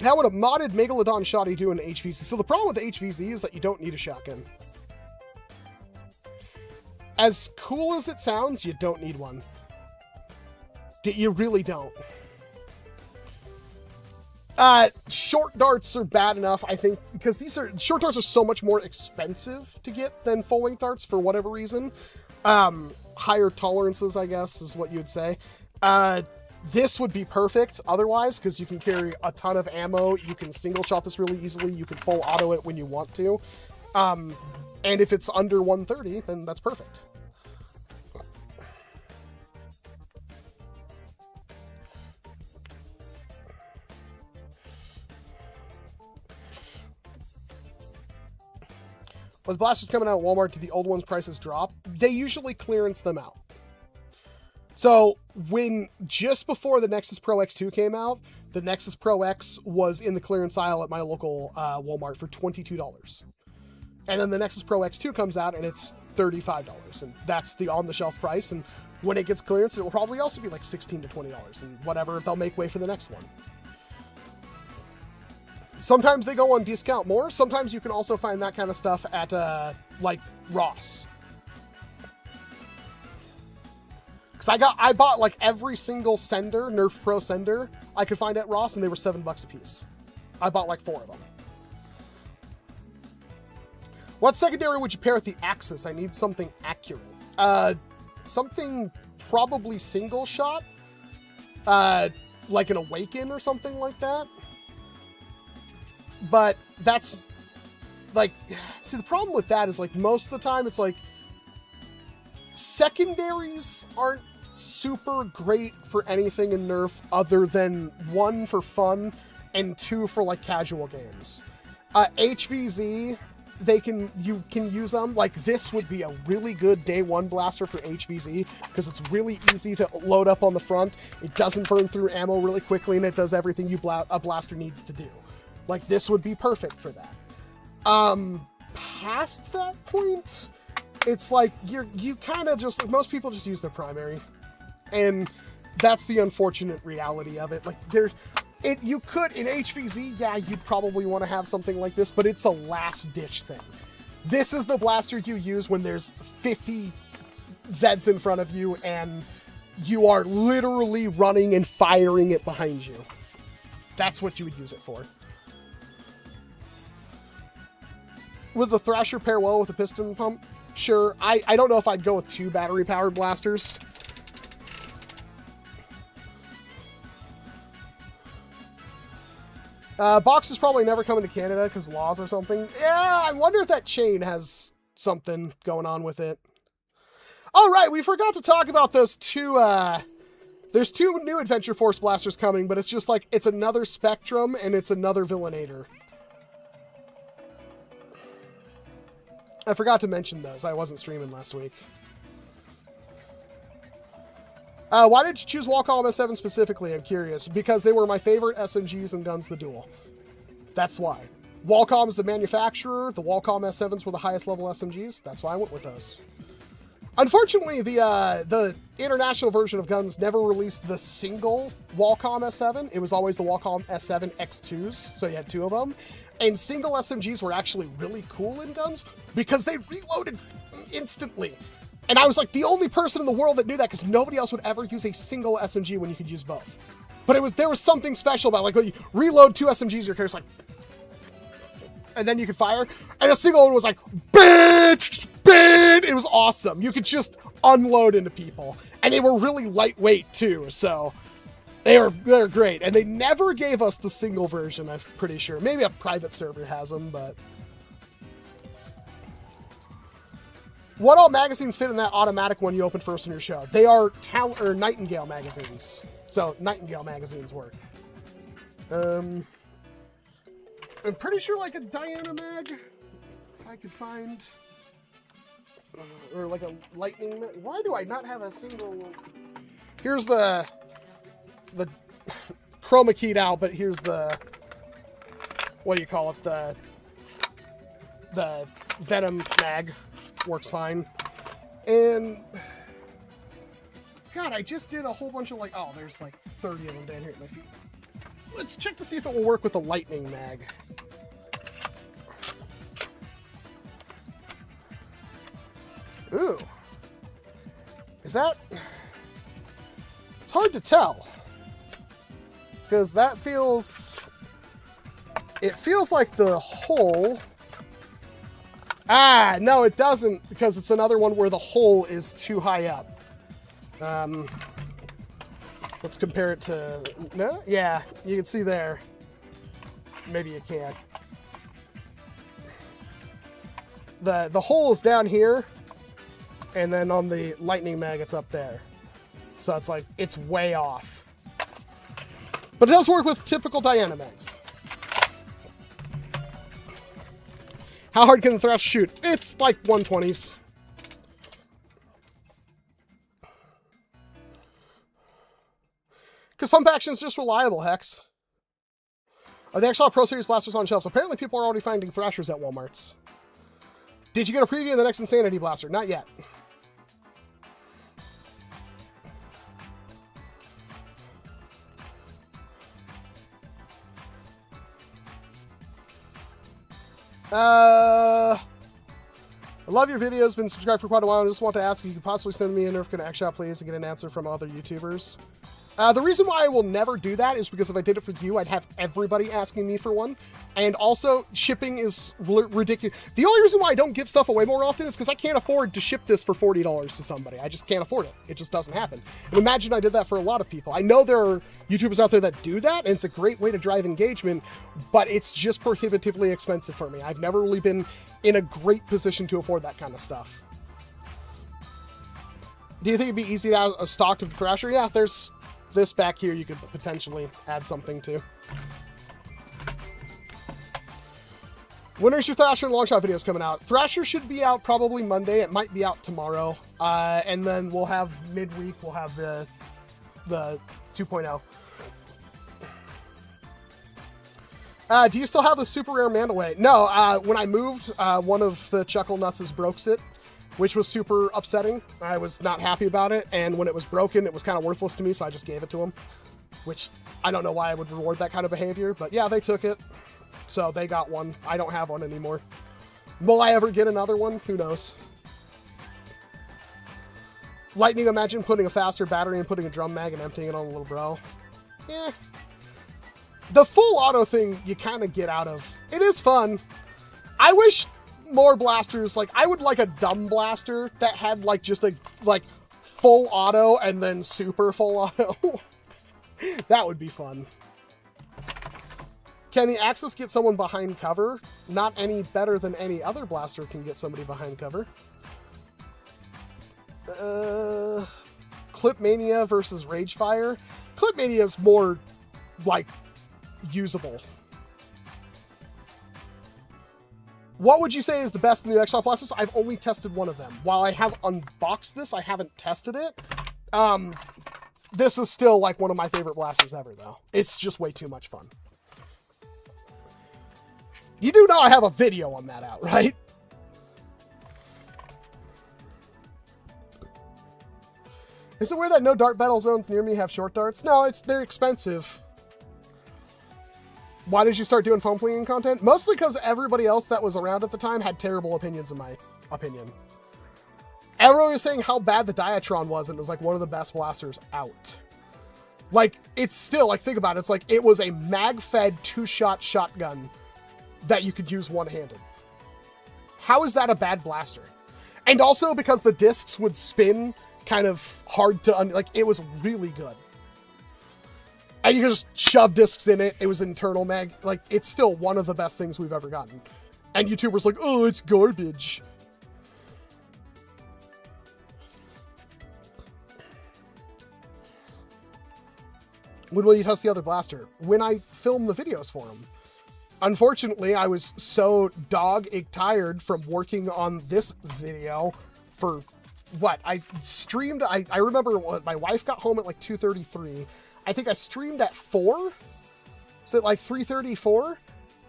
How would a modded Megalodon shotty do in HVZ? So the problem with HVZ is that you don't need a shotgun. As cool as it sounds, you don't need one. You really don't. Short darts are bad enough, I think, because short darts are so much more expensive to get than full-length darts for whatever reason. Higher tolerances, I guess, is what you'd say. This would be perfect otherwise, because you can carry a ton of ammo, you can single shot this really easily, you can full auto it when you want to. And if it's under 130, then that's perfect. With blasters coming out at Walmart, do the old ones' prices drop? They usually clearance them out. So just before the Nexus Pro X2 came out, the Nexus Pro X was in the clearance aisle at my local Walmart for $22. And then the Nexus Pro X2 comes out and it's $35. And that's the on-the-shelf price. And when it gets clearance, it will probably also be like $16 to $20. And whatever, they'll make way for the next one. Sometimes they go on discount more. Sometimes you can also find that kind of stuff at, like, Ross. Because I bought, like, every single sender, NERF Pro sender, I could find at Ross, and they were $7 a piece. I bought, like, 4 of them. What secondary would you pair with the Axis? I need something accurate. Something probably single shot. Like an Awaken or something like that. But that's, like, see, the problem with that is, like, most of the time it's, like, secondaries aren't super great for anything in NERF other than 1, for fun, and 2, for, like, casual games. HVZ, you can use them. Like, this would be a really good day 1 blaster for HVZ, because it's really easy to load up on the front, it doesn't burn through ammo really quickly, and it does everything a blaster needs to do. Like, this would be perfect for that. Past that point, it's like, you kind of just, most people just use their primary. And that's the unfortunate reality of it. Like, you could, in HVZ, yeah, you'd probably want to have something like this, but it's a last-ditch thing. This is the blaster you use when there's 50 Zeds in front of you, and you are literally running and firing it behind you. That's what you would use it for. Would the Thrasher pair well with a piston pump? Sure. I don't know if I'd go with 2 battery-powered blasters. Box is probably never coming to Canada because laws or something. Yeah, I wonder if that chain has something going on with it. All right, we forgot to talk about those 2... there's 2 new Adventure Force blasters coming, but it's just like, it's another Spectrum and it's another Villainator. I forgot to mention those. I wasn't streaming last week. Why did you choose Walcom S7 specifically? I'm curious. Because they were my favorite SMGs in Guns the Duel. That's why. Walcom is the manufacturer. The Walcom S7s were the highest level SMGs. That's why I went with those. Unfortunately, the international version of Guns never released the single Walcom S7. It was always the Walcom S7 X2s, so you had 2 of them. And single SMGs were actually really cool in Guns because they reloaded instantly. And I was like the only person in the world that knew that because nobody else would ever use a single SMG when you could use both. But there was something special about, like, when you reload 2 SMGs, your character's like, and then you could fire. And a single one was like, bitch, bitch. It was awesome. You could just unload into people. And they were really lightweight too, so they're great. And they never gave us the single version, I'm pretty sure. Maybe a private server has them, but... What all magazines fit in that automatic one you opened first in your show? They are Nightingale magazines. So, Nightingale magazines work. I'm pretty sure like a Diana mag, if I could find, or like a Lightning mag. Why do I not have a single? Here's the chroma keyed out, but here's the, what do you call it, the Venom mag. Works fine. And, God, I just did a whole bunch of, like, oh, there's like 30 of them down here at my feet. Let's check to see if it will work with the lightning mag. Ooh. Is that... It's hard to tell. Because that feels... It feels like the hole... Ah, no, it doesn't, because it's another one where the hole is too high up. Let's compare it to... No? Yeah, you can see there. Maybe you can't. The hole is down here, and then on the lightning mag, it's up there. So it's like, it's way off. But it does work with typical Diana mags. How hard can the Thrash shoot? It's like 120s. Because pump action is just reliable, Hex. Are the XShot Pro Series blasters on shelves? Apparently people are already finding Thrashers at Walmarts. Did you get a preview of the next Insanity blaster? Not yet. I love your videos. Been subscribed for quite a while. I just want to ask if you could possibly send me a NERF Gun XShot, please, and get an answer from other YouTubers. The reason why I will never do that is because if I did it for you, I'd have everybody asking me for one. And also, shipping is ridiculous. The only reason why I don't give stuff away more often is because I can't afford to ship this for $40 to somebody. I just can't afford it. It just doesn't happen. And imagine I did that for a lot of people. I know there are YouTubers out there that do that, and it's a great way to drive engagement, but it's just prohibitively expensive for me. I've never really been in a great position to afford that kind of stuff. Do you think it'd be easy to add a stock to the Thrasher? Yeah, there's this back here you could potentially add something to. When is your Thrasher and Longshot videos coming out? Thrasher should be out probably Monday. It might be out tomorrow. And then we'll have midweek, we'll have the 2.0. Do you still have the super rare Mandalay? No, when I moved, one of the Chuckle Nutses broke it, which was super upsetting. I was not happy about it, and when it was broken, it was kind of worthless to me, so I just gave it to them, which I don't know why I would reward that kind of behavior, but yeah, they took it, so they got one. I don't have one anymore. Will I ever get another one? Who knows? Lightning, imagine putting a faster battery and putting a drum mag and emptying it on a little bro. Yeah. The full auto thing you kind of get out of. It is fun. I wish more blasters, like, I would like a dumb blaster that had, like, just a, like, full auto and then super full auto. That would be fun. Can the Axis get someone behind cover? Not any better than any other blaster can get somebody behind cover. Clipmania versus Ragefire. Clipmania is more, like, usable. What would you say is the best in the XShot blasters? I've only tested one of them. While I have unboxed this, I haven't tested it. This is still like one of my favorite blasters ever, though. It's just way too much fun. You do know I have a video on that out, right? Is it weird that no dart battle zones near me have short darts? No, they're expensive. Why did you start doing foam flinging content? Mostly because everybody else that was around at the time had terrible opinions, in my opinion. Everyone was saying how bad the Diatron was, and it was like one of the best blasters out. Like, it's still, like, think about it. It's like, it was a mag-fed 2-shot shotgun that you could use one-handed. How is that a bad blaster? And also because the discs would spin kind of hard to, like, it was really good. And you could just shove discs in it. It was internal mag. Like, it's still one of the best things we've ever gotten. And YouTubers like, oh, it's garbage. When will you test the other blaster? When I film the videos for them. Unfortunately, I was so dog-tired from working on this video for, what? I streamed, I remember my wife got home at like 2:33. I think I streamed at 4. So at like 3:34,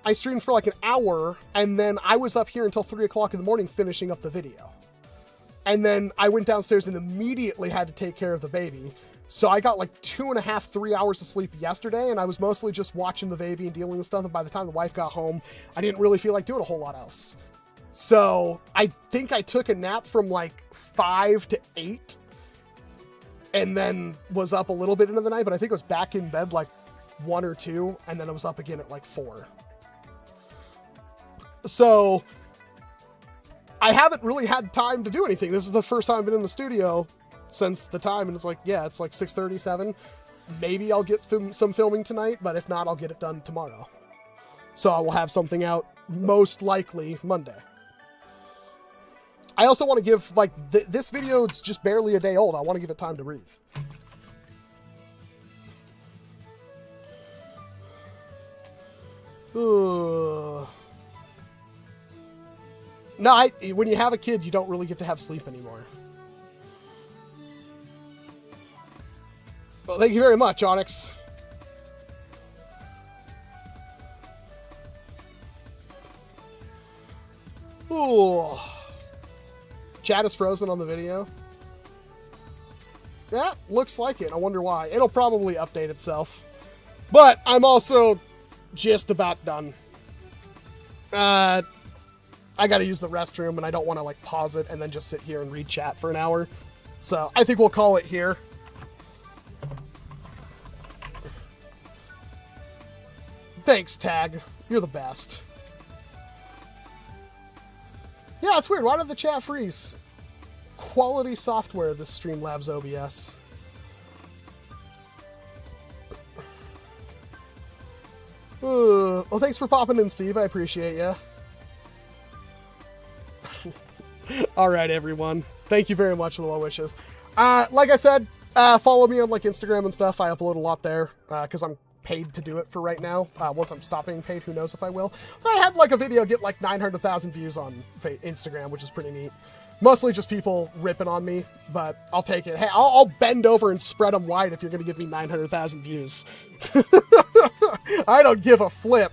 I streamed for like an hour, and then I was up here until 3 o'clock in the morning finishing up the video. And then I went downstairs and immediately had to take care of the baby. So I got like 2.5, 3 hours of sleep yesterday, and I was mostly just watching the baby and dealing with stuff. And by the time the wife got home, I didn't really feel like doing a whole lot else. So I think I took a nap from like 5 to 8 and then was up a little bit into the night, but I think I was back in bed like 1 or 2, and then I was up again at like 4. So I haven't really had time to do anything. This is the first time I've been in the studio since the time, and it's like, yeah, it's like 6:37. Maybe I'll get some filming tonight, but if not, I'll get it done tomorrow. So I will have something out most likely Monday. I also want to give, like, this video, it's just barely a day old. I want to give it time to breathe. No, when you have a kid, you don't really get to have sleep anymore. Well, thank you very much, Onyx. Ooh. Chat is frozen on the video. Yeah, looks like it. I wonder why. It'll probably update itself. But I'm also just about done. I gotta use the restroom, and I don't want to, like, pause it and then just sit here and read chat for an hour. So I think we'll call it here. Thanks, Tag. You're the best. Yeah, it's weird. Why did the chat freeze? Quality software, this Streamlabs OBS. Well, thanks for popping in, Steve. I appreciate you. Alright, everyone. Thank you very much for the well wishes. Like I said, follow me on like Instagram and stuff. I upload a lot there, because I'm paid to do it for right now. Once I'm stopping paid, who knows if I will. I had like a video get like 900,000 views on Instagram, which is pretty neat. Mostly just people ripping on me, but I'll take it. Hey, I'll bend over and spread them wide if you're going to give me 900,000 views. I don't give a flip.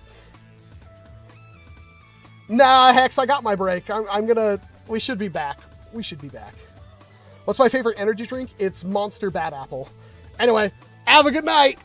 Nah, Hex, I got my break. We should be back. We should be back. What's my favorite energy drink? It's Monster Bad Apple. Anyway, have a good night.